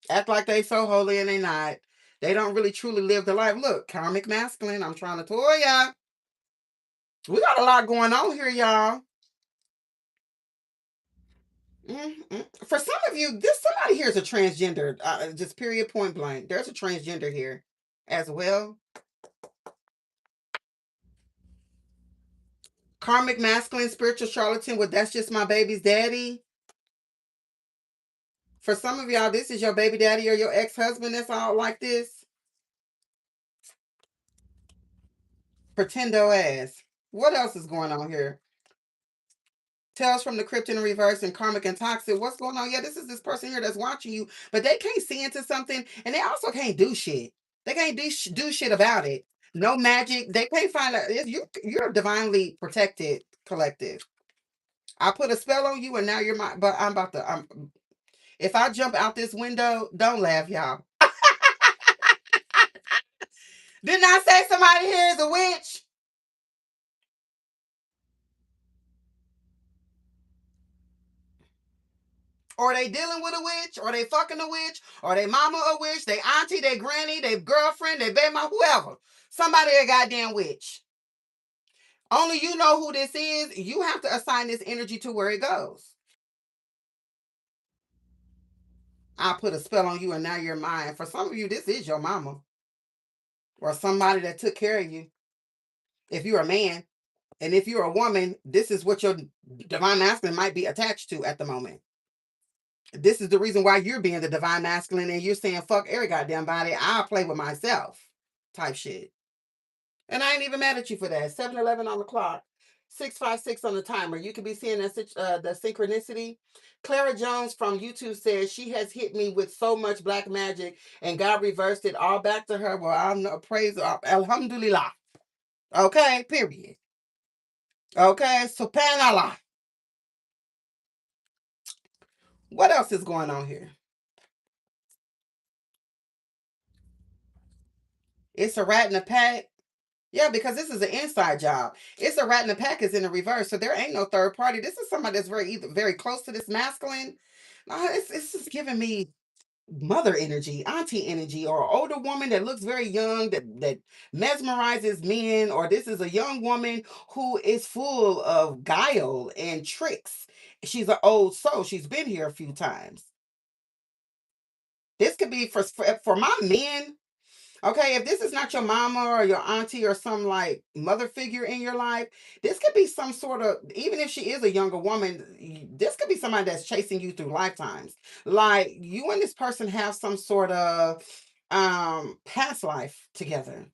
Act like they so holy and they not. They don't really truly live the life. Look, karmic masculine. I'm trying to toy ya. We got a lot going on here, y'all. For some of you, this somebody here is a transgender. Just period, point blank. There's a transgender here as well. Karmic masculine, spiritual charlatan. Well, that's just my baby's daddy. For some of y'all, this is your baby daddy or your ex-husband that's all like this. Pretendo ass. What else is going on here? Tales from the Crypt in reverse and karmic and toxic. What's going on? Yeah, this is this person here that's watching you, but they can't see into something, and they also can't do shit. They can't do shit about it. No magic. They can't find a. You're divinely protected, collective. I put a spell on you, and now you're my. But I'm about to. If I jump out this window, don't laugh, y'all. Didn't I say somebody here is a witch? Or they dealing with a witch, or they fucking a witch, or they mama a witch, they auntie, they granny, they girlfriend, they baby mama, whoever. Somebody a goddamn witch. Only you know who this is. You have to assign this energy to where it goes. I put a spell on you and now you're mine. For some of you, this is your mama. Or somebody that took care of you. If you're a man. And if you're a woman, this is what your divine masculine might be attached to at the moment. This is the reason why you're being the divine masculine and you're saying, fuck every goddamn body. I'll play with myself. Type shit. And I ain't even mad at you for that. 7:11 on the clock. 6:56 on the timer. You could be seeing the synchronicity. Clara Jones from YouTube says she has hit me with so much black magic and God reversed it all back to her. Well, I'm no praise. Alhamdulillah. Okay, period. Okay, subhanallah. What else is going on here? It's a rat in a pack. Yeah, because this is an inside job. It's a rat in the pack is in the reverse, so there ain't no third party. This is somebody that's very close to this masculine. It's just giving me mother energy, auntie energy, or older woman that looks very young that mesmerizes men, or this is a young woman who is full of guile and tricks. She's an old soul. She's been here a few times. This could be for my men. Okay, if this is not your mama or your auntie or some like mother figure in your life, this could be some sort of, even if she is a younger woman, this could be somebody that's chasing you through lifetimes. Like you and this person have some sort of past life together.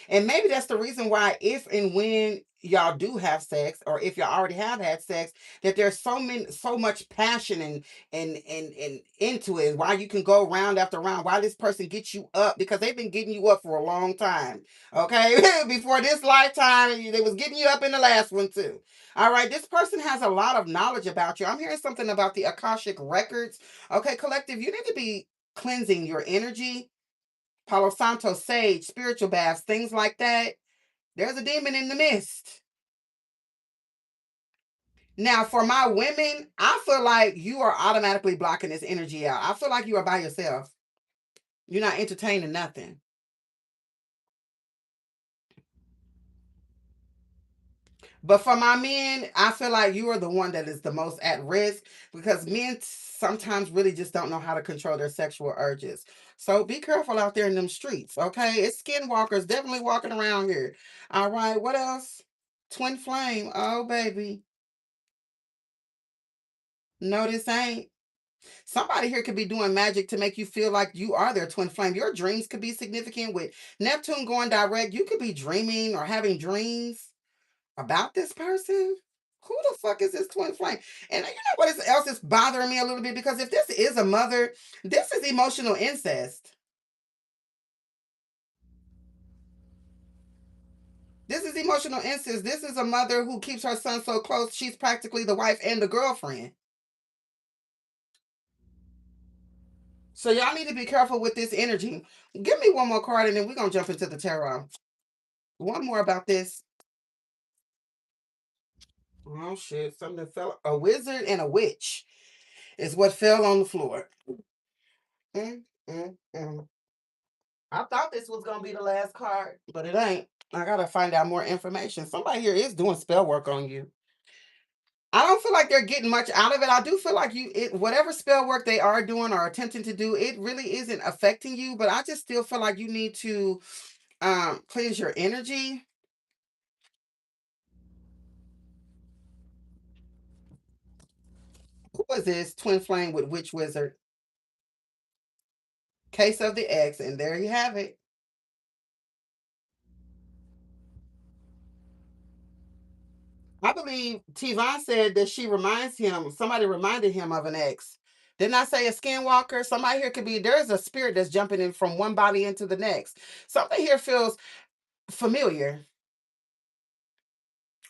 And maybe that's the reason why, if and when y'all do have sex, or if y'all already have had sex, that there's so much passion and into it. Why you can go round after round, why this person gets you up, because they've been getting you up for a long time. Okay. Before this lifetime, they was getting you up in the last one too. All right, this person has a lot of knowledge about you. I'm hearing something about the Akashic records. Okay, collective, you need to be cleansing your energy. Palo Santo, sage, spiritual baths, things like that. There's a demon in the mist. Now, for my women, I feel like you are automatically blocking this energy out. I feel like you are by yourself. You're not entertaining nothing. But for my men, I feel like you are the one that is the most at risk, because men sometimes really just don't know how to control their sexual urges. So be careful out there in them streets, okay? It's skinwalkers definitely walking around here. All right, what else? Twin flame. Oh, baby. No, this ain't. Somebody here could be doing magic to make you feel like you are their twin flame. Your dreams could be significant with Neptune going direct. You could be dreaming or having dreams about this person. Who the fuck is this twin flame? And you know what else is bothering me a little bit? Because if this is a mother, this is emotional incest. This is emotional instance, this is a mother who keeps her son so close, she's practically the wife and the girlfriend. So y'all need to be careful with this energy. Give me one more card and then we're going to jump into the tarot. One more about this. Oh shit, something fell. A wizard and a witch is what fell on the floor. Mm, mm, mm. I thought this was going to be the last card, but it ain't. I got to find out more information. Somebody here is doing spell work on you. I don't feel like they're getting much out of it. I do feel like whatever spell work they are doing or attempting to do, it really isn't affecting you. But I just still feel like you need to cleanse your energy. Who is this twin flame with witch wizard? Case of the X, and there you have it. I believe Tivon said that she reminds him, somebody reminded him of an ex. Didn't I say a skinwalker? Somebody here could be, there's a spirit that's jumping in from one body into the next. Something here feels familiar,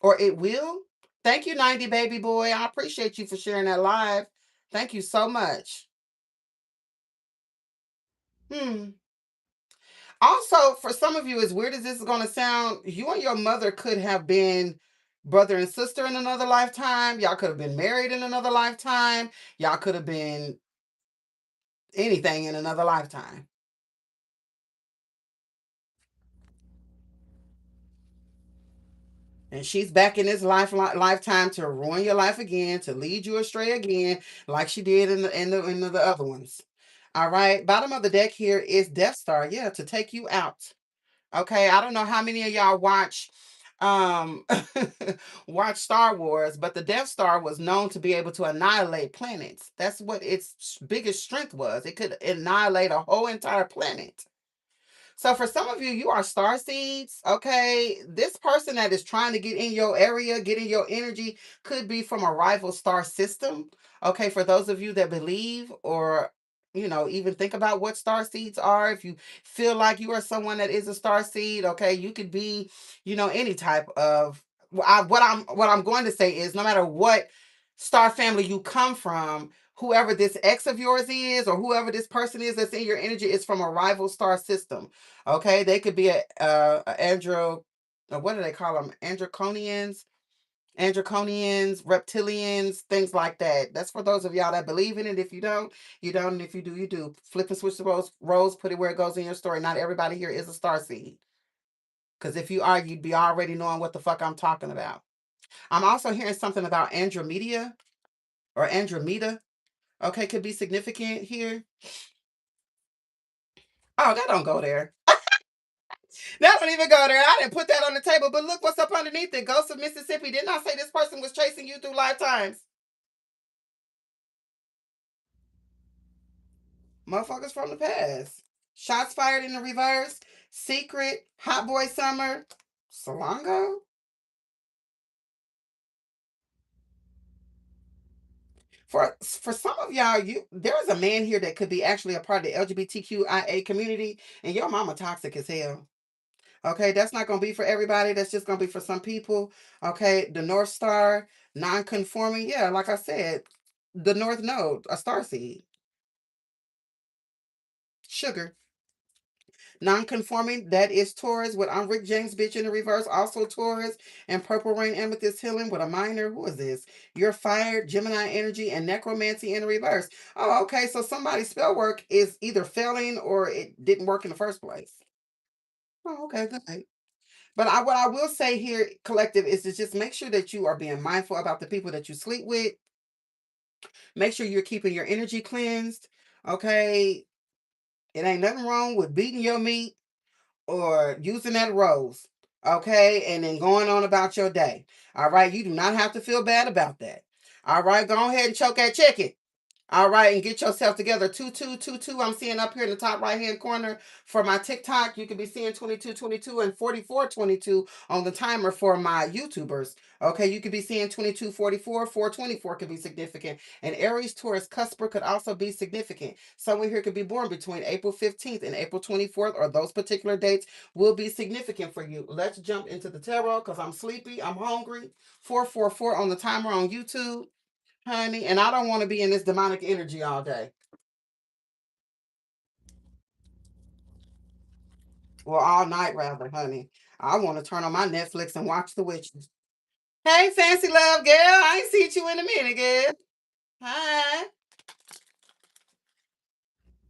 or it will. Thank you, 90 baby boy. I appreciate you for sharing that live. Thank you so much. Hmm. Also, for some of you, as weird as this is going to sound, you and your mother could have been brother and sister in another lifetime. Y'all could have been married in another lifetime. Y'all could have been anything in another lifetime. And she's back in this lifetime to ruin your life again, to lead you astray again, like she did in the other ones. All right. Bottom of the deck here is Death Star. Yeah, to take you out. Okay. I don't know how many of y'all um watch Star Wars, but the Death Star was known to be able to annihilate planets. That's what its biggest strength was. It could annihilate a whole entire planet. So for some of you, you are star seeds. Okay. This person that is trying to get in your area, get in your energy, could be from a rival star system. Okay. For those of you that believe or even think about what star seeds are, if you feel like you are someone that is a star seed, okay, you could be, any type of what I'm going to say is no matter what star family you come from, whoever this ex of yours is or whoever this person is that's in your energy is from a rival star system. Okay, they could be what do they call them? Androconians, reptilians, things like that. That's for those of y'all that believe in it. If you don't, you don't. And if you do, you do. Flip and switch the roles, put it where it goes in your story. Not everybody here is a star seed. Because if you are, you'd be already knowing what the fuck I'm talking about. I'm also hearing something about Andromeda or Andromeda. Okay, could be significant here. Oh, that don't go there. That don't even go there. I didn't put that on the table, but look what's up underneath it. Ghost of Mississippi. Didn't I say this person was chasing you through lifetimes? Motherfuckers from the past. Shots fired in the reverse. Secret. Hot Boy Summer. Salongo. For some of y'all, there is a man here that could be actually a part of the LGBTQIA community, and your mama toxic as hell. Okay, that's not going to be for everybody. That's just going to be for some people. Okay, the North Star, non-conforming. Yeah, like I said, the North Node, a star seed. Sugar. Non-conforming, that is Taurus with I'm Rick James bitch in the reverse. Also Taurus and Purple Rain Amethyst Healing with a minor. Who is this? You're fired, Gemini energy, and necromancy in the reverse. Oh, okay. So somebody's spell work is either failing or it didn't work in the first place. Oh, okay, good. But what I will say here, collective, is to just make sure that you are being mindful about the people that you sleep with. Make sure you're keeping your energy cleansed. Okay. It ain't nothing wrong with beating your meat or using that rose. Okay. And then going on about your day. All right. You do not have to feel bad about that. All right. Go ahead and choke that chicken. All right, and get yourself together. 2222. I'm seeing up here in the top right hand corner for my TikTok. You could be seeing 2222 and 4422 on the timer for my YouTubers. Okay, you could be seeing 2244, 424 could be significant. And Aries, Taurus, Cusper could also be significant. Someone here could be born between April 15th and April 24th, or those particular dates will be significant for you. Let's jump into the tarot because I'm sleepy. I'm hungry. 444 on the timer on YouTube, honey, and I don't want to be in this demonic energy all day. Well, all night rather, honey. I want to turn on my Netflix and watch The Witches. Hey, fancy love girl. I ain't seen you in a minute, girl. Hi.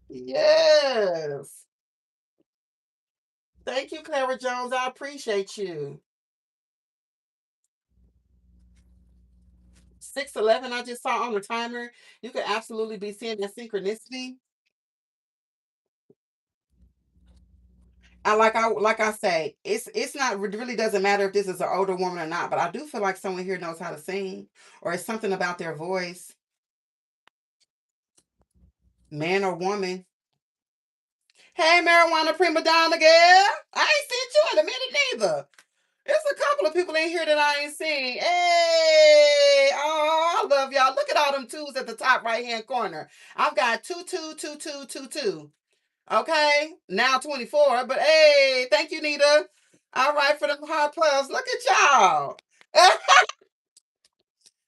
Yes. Thank you, Clara Jones. I appreciate you. 611, I just saw on the timer. You could absolutely be seeing that synchronicity. I say, it's not, it really doesn't matter if this is an older woman or not, but I do feel like someone here knows how to sing, or it's something about their voice, man or woman. Hey, marijuana prima donna girl. I ain't seen you in a minute neither. There's a couple of people in here that I ain't seen. Hey, oh, I love y'all. Look at all them twos at the top right hand corner. I've got 222222. Okay, now 24. But hey, thank you, Nita. All right, for them hot plus. Look at y'all.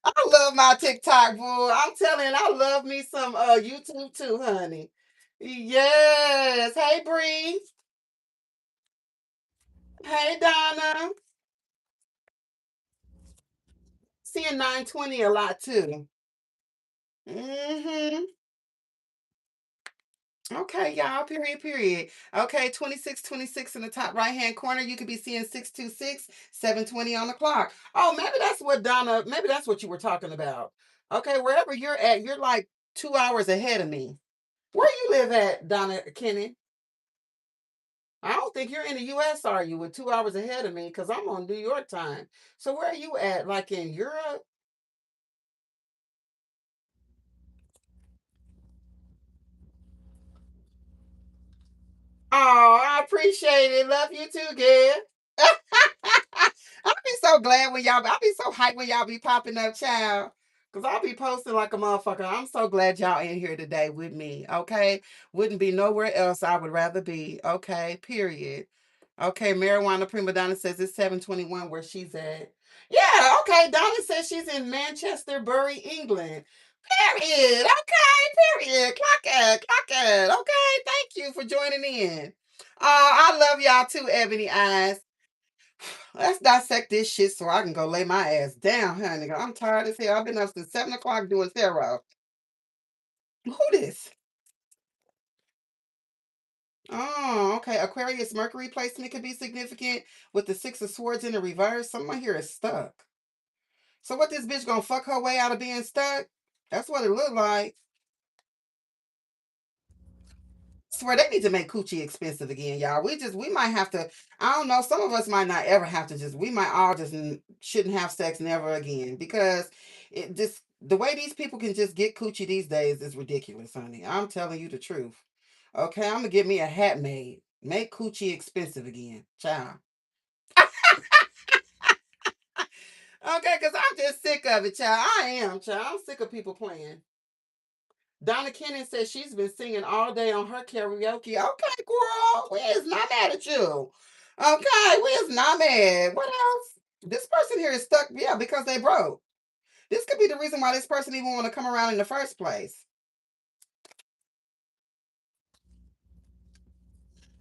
I love my TikTok, boy. I'm telling you, I love me some YouTube too, honey. Yes. Hey, Bree. Hey, Donna. Seeing 920 a lot too. Mm-hmm. Okay, y'all. Period, period. Okay, 2626 in the top right hand corner. You could be seeing 626, 720 on the clock. Oh, maybe that's what Donna, maybe that's what you were talking about. Okay, wherever you're at, you're like 2 hours ahead of me. Where you live at, Donna Kenny? I don't think you're in the US, are you, with 2 hours ahead of me? Because I'm on New York time. So where are you at? Like in Europe? Oh, I appreciate it. Love you too, girl. I'll be so glad when y'all, I'll be so hyped when y'all be popping up, child. Cause I'll be posting like a motherfucker. I'm so glad y'all in here today with me. Okay. Wouldn't be nowhere else I would rather be. Okay. Period. Okay. Marijuana Prima Donna says it's 721 where she's at. Yeah, okay. Donna says she's in Manchester, Bury, England. Period. Okay, period. Clock it. Clock it. Okay. Thank you for joining in. I love y'all too, Ebony Eyes. Let's dissect this shit so I can go lay my ass down, honey. I'm tired as hell. I've been up since 7 o'clock doing tarot. Who this? Oh, okay. Aquarius Mercury placement could be significant with the Six of Swords in the reverse. Someone here is stuck. So what this bitch gonna fuck her way out of being stuck? That's what it looked like. Swear they need to make coochie expensive again, y'all. We might have to. I don't know. Some of us might not ever have to. Just we might all just shouldn't have sex never again because it just the way these people can just get coochie these days is ridiculous, honey. I'm telling you the truth. Okay, I'm gonna get me a hat made. Make coochie expensive again, child. Okay, because I'm just sick of it, child. I am, child. I'm sick of people playing. Donna Kennan says she's been singing all day on her karaoke. Okay, girl, we is not mad at you. Okay, we is not mad. What else? This person here is stuck, yeah, because they broke. This could be the reason why this person even want to come around in the first place.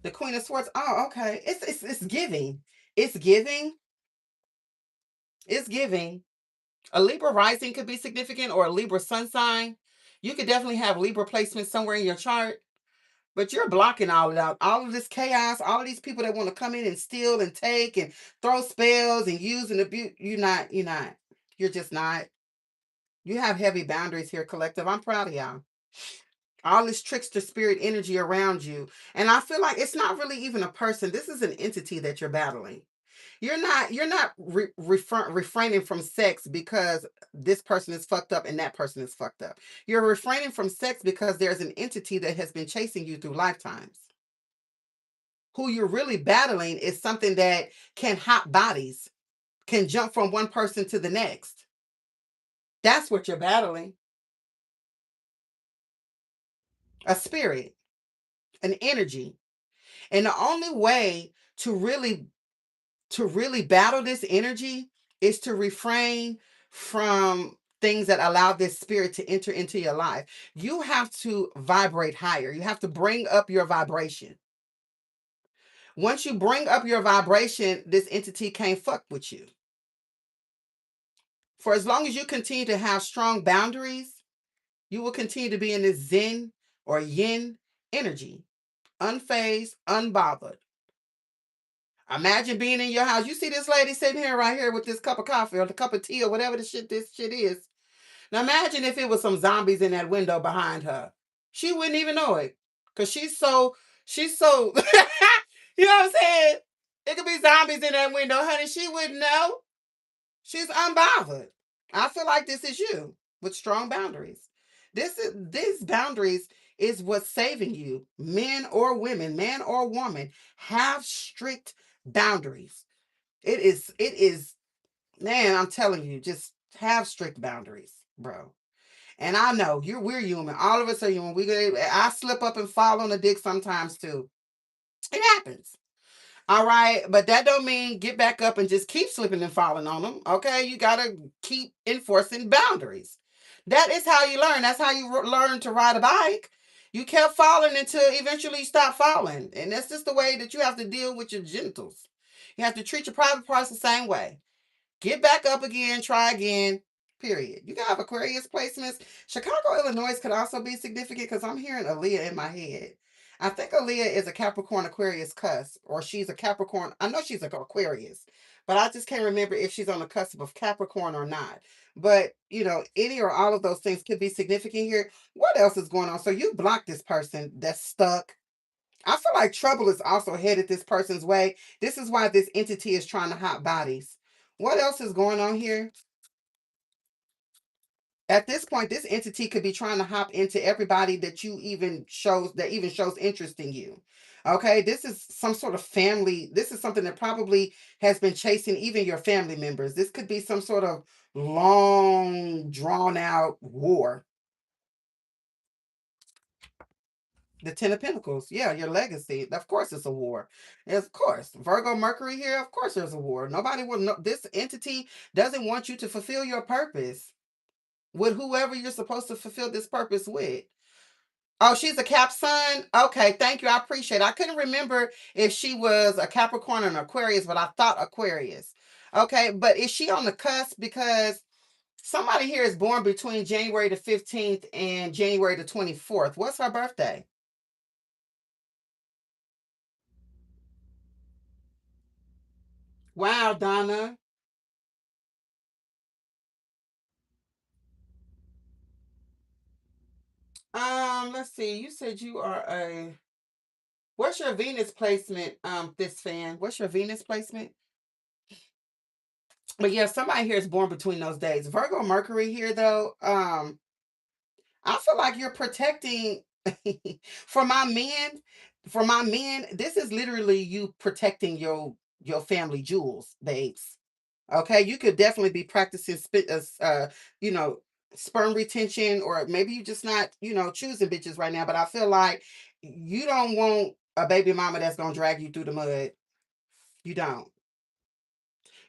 The Queen of Swords. Oh, okay. It's giving. It's giving. It's giving. A Libra rising could be significant, or a Libra sun sign. You could definitely have Libra placement somewhere in your chart. But you're blocking all of that, all of this chaos, all of these people that want to come in and steal and take and throw spells and use and abuse. You're not. You're just not. You have heavy boundaries here, collective. I'm proud of y'all. All this trickster spirit energy around you. And I feel like it's not really even a person. This is an entity that you're battling. You're not refraining from sex because this person is fucked up and that person is fucked up. You're refraining from sex because there's an entity that has been chasing you through lifetimes. Who you're really battling is something that can hop bodies, can jump from one person to the next. That's what you're battling. A spirit, an energy. And the only way to really battle this energy is to refrain from things that allow this spirit to enter into your life. You have to vibrate higher. You have to bring up your vibration. Once you bring up your vibration, this entity can't fuck with you. For as long as you continue to have strong boundaries, you will continue to be in this zen or yin energy, unfazed, unbothered. Imagine being in your house. You see this lady sitting here right here with this cup of coffee or the cup of tea or whatever this shit is. Now imagine if it was some zombies in that window behind her. She wouldn't even know it. Cause she's so you know what I'm saying? It could be zombies in that window, honey. She wouldn't know. She's unbothered. I feel like this is you with strong boundaries. These boundaries is what's saving you. Men or women, man or woman, have strict boundaries. It is, man, I'm telling you, just have strict boundaries, bro. And I know we're human. All of us are human. I slip up and fall on the dick sometimes too. It happens. All right, but that don't mean get back up and just keep slipping and falling on them. Okay, you gotta keep enforcing boundaries. That is how you learn. That's how you learn to ride a bike. You kept falling until eventually you stop falling, and that's just the way that you have to deal with your genitals. You have to treat your private parts the same way. Get back up again, try again, period. You can have Aquarius placements. Chicago, Illinois could also be significant because I'm hearing Aaliyah in my head. I think Aaliyah is a Capricorn Aquarius cusp, or she's a Capricorn. I know she's an Aquarius, but I just can't remember if she's on the cusp of Capricorn or not. But, any or all of those things could be significant here. What else is going on? So you block this person that's stuck. I feel like trouble is also headed this person's way. This is why this entity is trying to hot bodies. What else is going on here? At this point, this entity could be trying to hop into everybody that even shows interest in you. Okay, this is some sort of family. This is something that probably has been chasing even your family members. This could be some sort of long, drawn out war. The Ten of Pentacles. Yeah, your legacy. Of course, it's a war. Of course. Virgo Mercury here. Of course, there's a war. Nobody will know. This entity doesn't want you to fulfill your purpose with whoever you're supposed to fulfill this purpose with. Oh, she's a Cap Sun. Okay, thank you. I appreciate it. I couldn't remember if she was a Capricorn or an Aquarius, but I thought Aquarius. Okay, but is she on the cusp? Because somebody here is born between January the 15th and January the 24th. What's her birthday? Wow, Donna. Let's see. You said you are a what's your Venus placement, this fan? What's your Venus placement? But yeah, somebody here is born between those days. Virgo Mercury here though. I feel like you're protecting for my men, this is literally you protecting your family jewels, babes. Okay, you could definitely be practicing you know, sperm retention, or maybe you just not, choosing bitches right now. But I feel like you don't want a baby mama that's gonna drag you through the mud. You don't.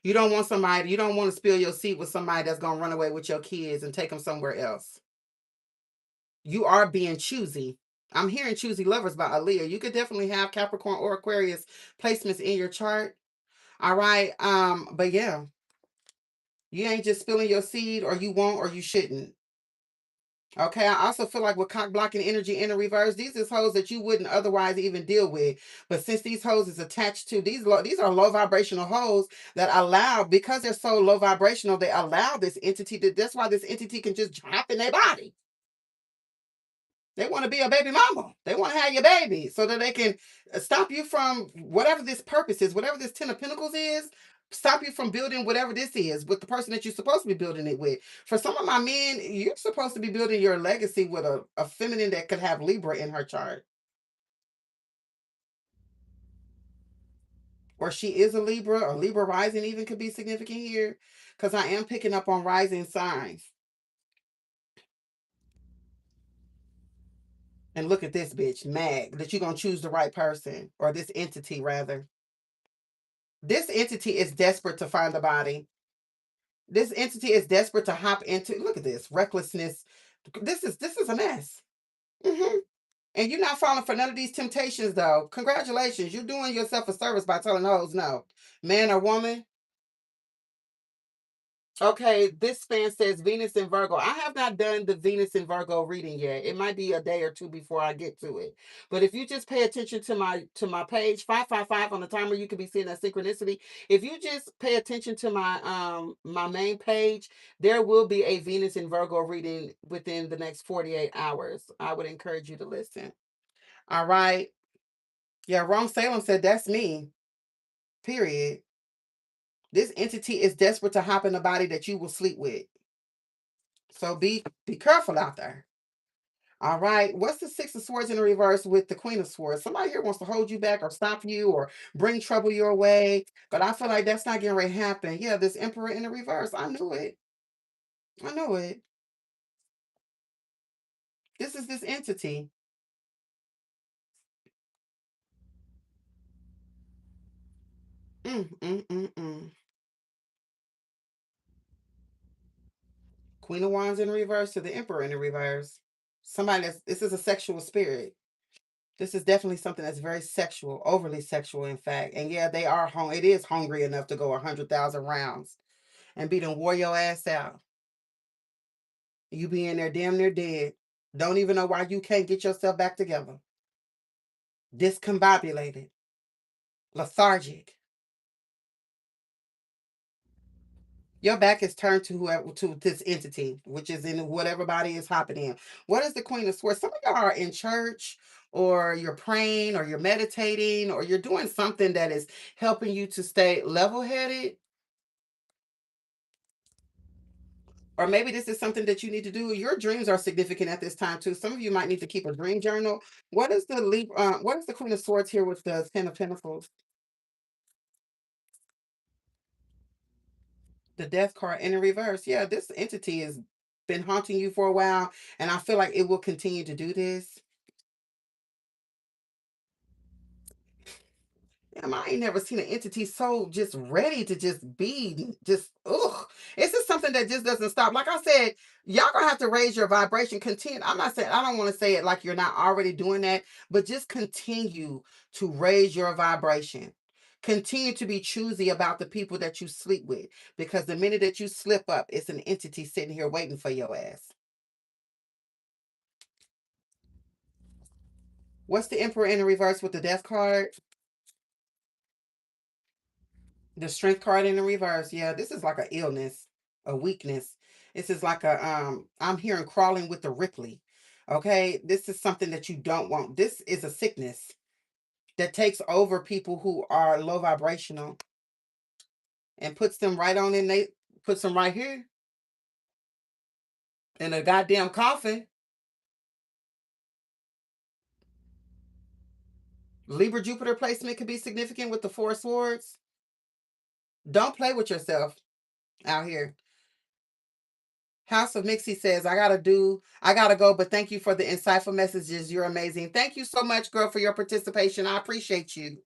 You don't want somebody. You don't want to spill your seat with somebody that's gonna run away with your kids and take them somewhere else. You are being choosy. I'm hearing choosy lovers by Aaliyah. You could definitely have Capricorn or Aquarius placements in your chart. All right. But yeah, you ain't just spilling your seed, or you won't, or you shouldn't. Okay, I also feel like with cock blocking energy in the reverse, these is hoes that you wouldn't otherwise even deal with. But since these hoes is attached to these are low vibrational hoes that allow, because they're so low vibrational, they allow this entity to. That's why this entity can just drop in their body. They want to be a baby mama. They want to have your baby so that they can stop you from whatever this purpose is, whatever this Ten of Pentacles is. stop you from building whatever this is with the person that you're supposed to be building it with. For some of my men, you're supposed to be building your legacy with a feminine that could have Libra in her chart. Or she is a Libra, or Libra rising even could be significant here. Because I am picking up on rising signs. And look at this bitch, mad that you're gonna choose the right person, or this entity rather. This entity is desperate to find the body. This entity is desperate to hop into. Look at this recklessness. This is a mess. Hmm. And you're not falling for none of these temptations, though. Congratulations, you're doing yourself a service by telling hoes no, man or woman. Okay, this fan says Venus in Virgo. I have not done the Venus in Virgo reading yet. It might be a day or two before I get to it. But if you just pay attention to my page 555 on the timer, you could be seeing that synchronicity. If you just pay attention to my main page, there will be a Venus in Virgo reading within the next 48 hours. I would encourage you to listen. All right. Yeah, Wrong Salem said that's me. Period. This entity is desperate to hop in a body that you will sleep with. So be careful out there. All right. What's the Six of Swords in the reverse with the Queen of Swords? Somebody here wants to hold you back or stop you or bring trouble your way. But I feel like that's not getting ready to happen. Yeah, this Emperor in the reverse. I knew it. I know it. This is this entity. Mm, mm, mm, mm. Queen of Wands in reverse to the Emperor in the reverse. This is a sexual spirit. This is definitely something that's very sexual, overly sexual, in fact. And yeah, it is hungry enough to go 100,000 rounds and be done wore your ass out. You be in there damn near dead. Don't even know why you can't get yourself back together. Discombobulated, lethargic. Your back is turned to whoever to this entity, which is in whatever body is hopping in. What is the Queen of Swords? Some of y'all are in church, or you're praying, or you're meditating, or you're doing something that is helping you to stay level-headed. Or maybe this is something that you need to do. Your dreams are significant at this time too. Some of you might need to keep a dream journal. What is the Queen of Swords here with the Ten of Pentacles? The Death card in the reverse. Yeah, this entity has been haunting you for a while, and I feel like it will continue to do this. Damn, I ain't never seen an entity so just ready to just be just ugh. It's just something that just doesn't stop. Like I said, y'all gonna have to raise your vibration. Continue. I'm not saying I don't want to say it like you're not already doing that, but just continue to raise your vibration. Continue to be choosy about the people that you sleep with, because the minute that you slip up, it's an entity sitting here waiting for your ass. What's the Emperor in the reverse with the Death card? The Strength card in the reverse. Yeah, this is like an illness, a weakness. This is like I'm hearing crawling with the Ripley. Okay, this is something that you don't want. This is a sickness that takes over people who are low vibrational and puts them right here in a goddamn coffin. Libra Jupiter placement could be significant with the Four Swords. Don't play with yourself out here. House of Mixie says, I gotta go, but thank you for the insightful messages. You're amazing. Thank you so much, girl, for your participation. I appreciate you.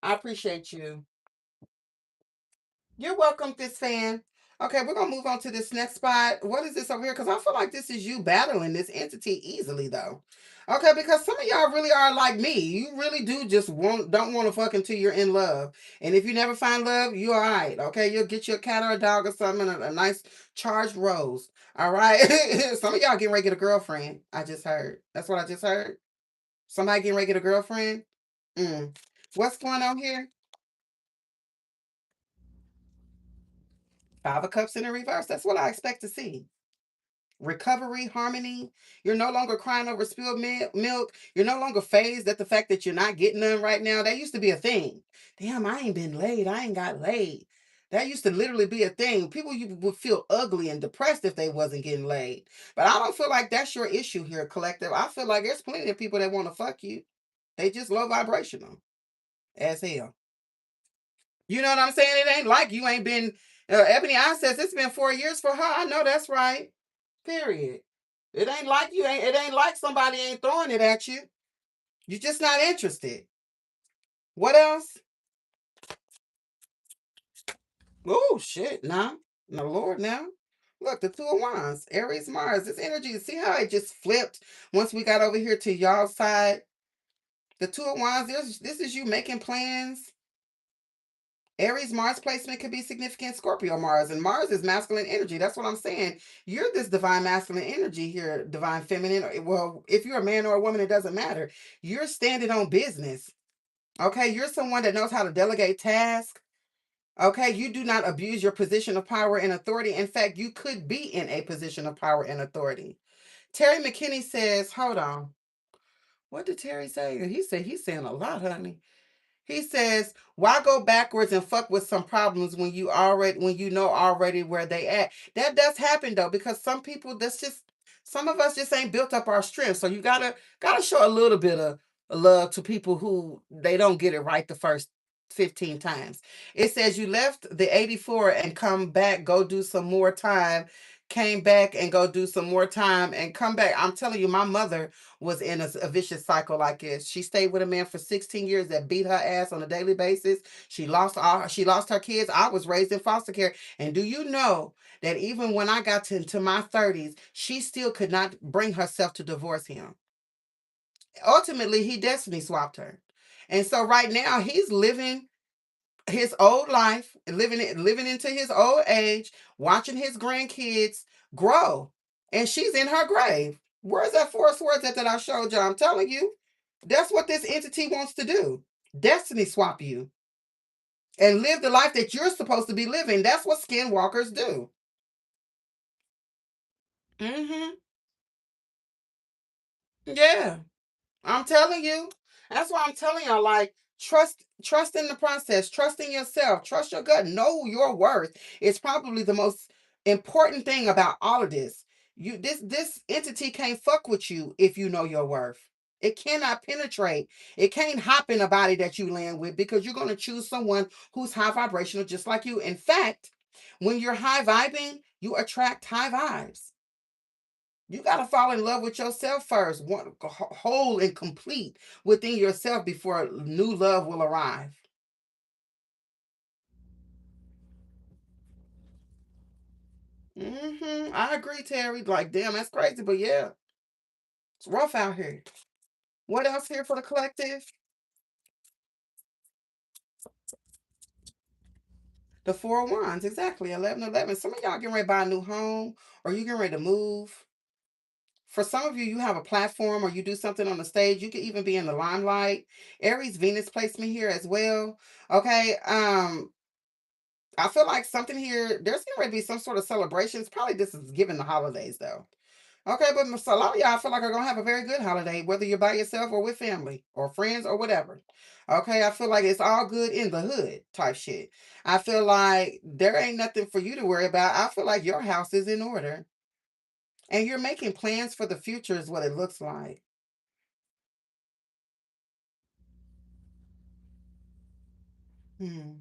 I appreciate you. You're welcome, this fan. Okay, we're gonna move on to this next spot. What is this over here? Because I feel like this is you battling this entity easily, though. Okay, because some of y'all really are like me. You really do just don't want to fuck until you're in love. And if you never find love, you're all right. Okay, you'll get you a cat or a dog or something, a nice charged rose. All right. Some of y'all getting ready to get a girlfriend. I just heard. That's what I just heard. Somebody getting ready to get a girlfriend. Mm. What's going on here? Five of Cups in the reverse. That's what I expect to see. Recovery, harmony. You're no longer crying over spilled milk. You're no longer phased at the fact that you're not getting none right now. That used to be a thing. Damn, I ain't been laid. I ain't got laid. That used to literally be a thing. People you would feel ugly and depressed if they wasn't getting laid. But I don't feel like that's your issue here, collective. I feel like there's plenty of people that want to fuck you. They just low vibrational as hell. You know what I'm saying? It ain't like you ain't been. Ebony I says it's been 4 years for her. I know that's right. Period. It ain't like you ain't. It ain't like somebody ain't throwing it at you. You're just not interested. What else? Oh shit! Nah, no Lord now. Look, the two of wands, Aries, Mars. This energy. See how it just flipped once we got over here to y'all side. The two of wands. This is you making plans. Aries Mars placement could be significant. Scorpio Mars, and Mars is masculine energy. That's what I'm saying. You're this divine masculine energy here, divine feminine. Well, if you're a man or a woman, it doesn't matter. You're standing on business. Okay, you're someone that knows how to delegate tasks. Okay, you do not abuse your position of power and authority. In fact, you could be in a position of power and authority. Terry McKinney says, hold on. What did Terry say? He said he's saying a lot, honey. He says, "Why go backwards and fuck with some problems when you know already where they at?" That does happen though, because some people that's just some of us just ain't built up our strength. So you gotta show a little bit of love to people who they don't get it right the first 15 times. It says you left the 84 and come back, go do some more time, came back and go do some more time and come back. I'm telling you, my mother was in a vicious cycle like this. She stayed with a man for 16 years that beat her ass on a daily basis. She lost her kids. I was raised in foster care. And do you know that even when I got to my 30s, she still could not bring herself to divorce him. Ultimately, he destiny swapped her. And so right now he's living his old life, living into his old age, watching his grandkids grow, and she's in her grave. Where's that four swords that I showed you? I'm telling you, that's what this entity wants to do. Destiny swap you and live the life that you're supposed to be living. That's what skinwalkers do. Mm-hmm. Yeah. I'm telling you. That's why I'm telling y'all, like, trust in the process, trust in yourself, trust your gut, know your worth. It's probably the most important thing about all of this. This entity can't fuck with you if you know your worth. It cannot penetrate. It can't hop in a body that you land with because you're gonna choose someone who's high vibrational just like you. In fact, when you're high vibing, you attract high vibes. You got to fall in love with yourself first, whole and complete within yourself before new love will arrive. I agree, Terry. Like, damn, that's crazy, but yeah, it's rough out here. What else here for the collective? The Four of Wands, exactly. 1111. Some of y'all getting ready to buy a new home or you getting ready to move. For some of you, you have a platform or you do something on the stage. You could even be in the limelight. Aries Venus placement here as well. Okay. I feel like something here, there's going to be some sort of celebrations. Probably this is given the holidays though. Okay, but a lot of y'all I feel like are going to have a very good holiday, whether you're by yourself or with family or friends or whatever. Okay, I feel like it's all good in the hood type shit. I feel like there ain't nothing for you to worry about. I feel like your house is in order and you're making plans for the future, is what it looks like. Hmm.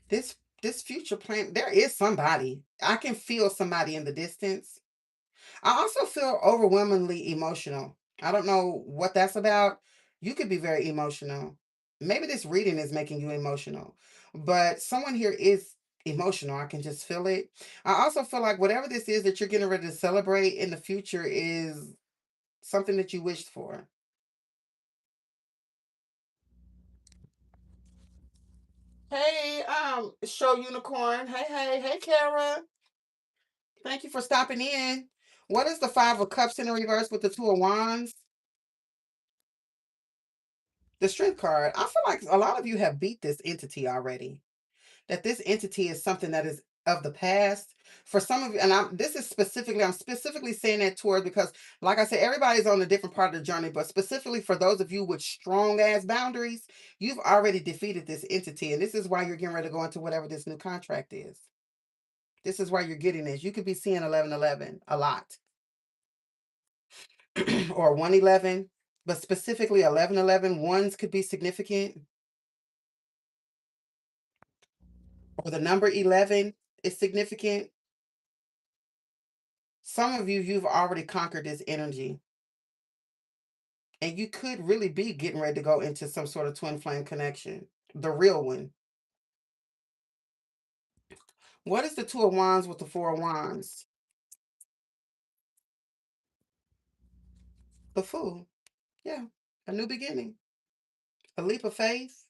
This future plan, there is somebody. I can feel somebody in the distance. I also feel overwhelmingly emotional. I don't know what that's about. You could be very emotional. Maybe this reading is making you emotional, but someone here is emotional. I can just feel it. I also feel like whatever this is that you're getting ready to celebrate in the future is something that you wished for. Hey, show unicorn. Hey, Kara. Thank you for stopping in. What is the Five of Cups in the reverse with the Two of Wands? The Strength card. I feel like a lot of you have beat this entity already. That this entity is something that is of the past. For some of you, and I'm specifically saying that toward, because like I said, everybody's on a different part of the journey, but specifically for those of you with strong ass boundaries, you've already defeated this entity. And this is why you're getting ready to go into whatever this new contract is. This is why you're getting this. You could be seeing 1111 a lot. Or 111, but specifically 1111, ones could be significant. Or the number 11 is significant. Some of you, you've already conquered this energy. And you could really be getting ready to go into some sort of twin flame connection. The real one. What is the Two of Wands with the Four of Wands? The Fool. Yeah. A new beginning. A leap of faith.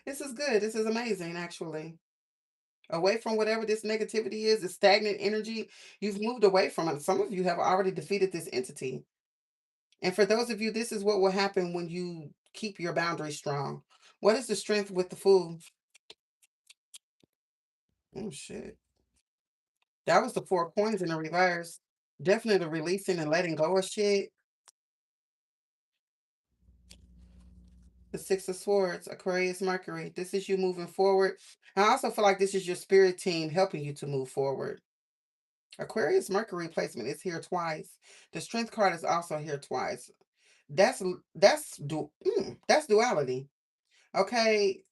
This is good. This is amazing, actually. Away from whatever this negativity is, the stagnant energy, you've moved away from it. Some of you have already defeated this entity. And for those of you, this is what will happen when you keep your boundaries strong. What is the strength with the Fool? Oh, shit. That was the Four of Coins in the reverse. Definitely the releasing and letting go of shit. The Six of Swords, Aquarius, Mercury. This is you moving forward. I also feel like this is your spirit team helping you to move forward. Aquarius, Mercury placement is here twice. The Strength card is also here twice. That's duality. Okay,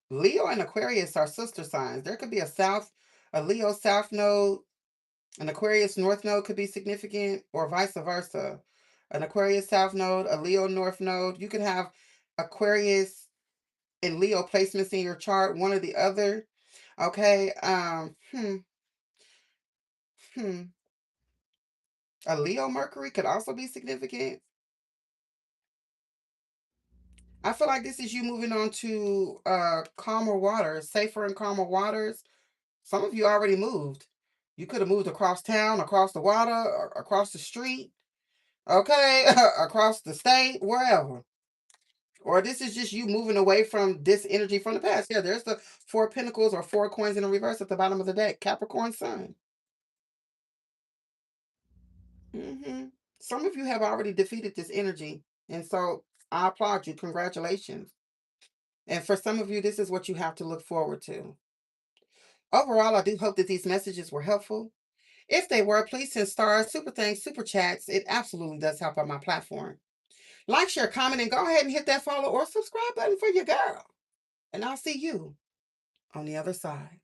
Leo and Aquarius are sister signs. There could be a Leo South node, an Aquarius North node could be significant, or vice versa. An Aquarius South node, a Leo North node. You could have Aquarius and Leo placements in your chart, one or the other. Okay. A Leo Mercury could also be significant. I feel like this is you moving on to calmer waters, safer and calmer waters. Some of you already moved. You could have moved across town, across the water, or across the street, okay, across the state, wherever. Or this is just you moving away from this energy from the past. Yeah, there's the Four of Pentacles or Four of Coins in the reverse at the bottom of the deck. Capricorn Sun. Some of you have already defeated this energy. And so I applaud you. Congratulations. And for some of you, this is what you have to look forward to. Overall, I do hope that these messages were helpful. If they were, please send stars, super thanks, super chats. It absolutely does help out my platform. Like, share, comment, and go ahead and hit that follow or subscribe button for your girl. And I'll see you on the other side.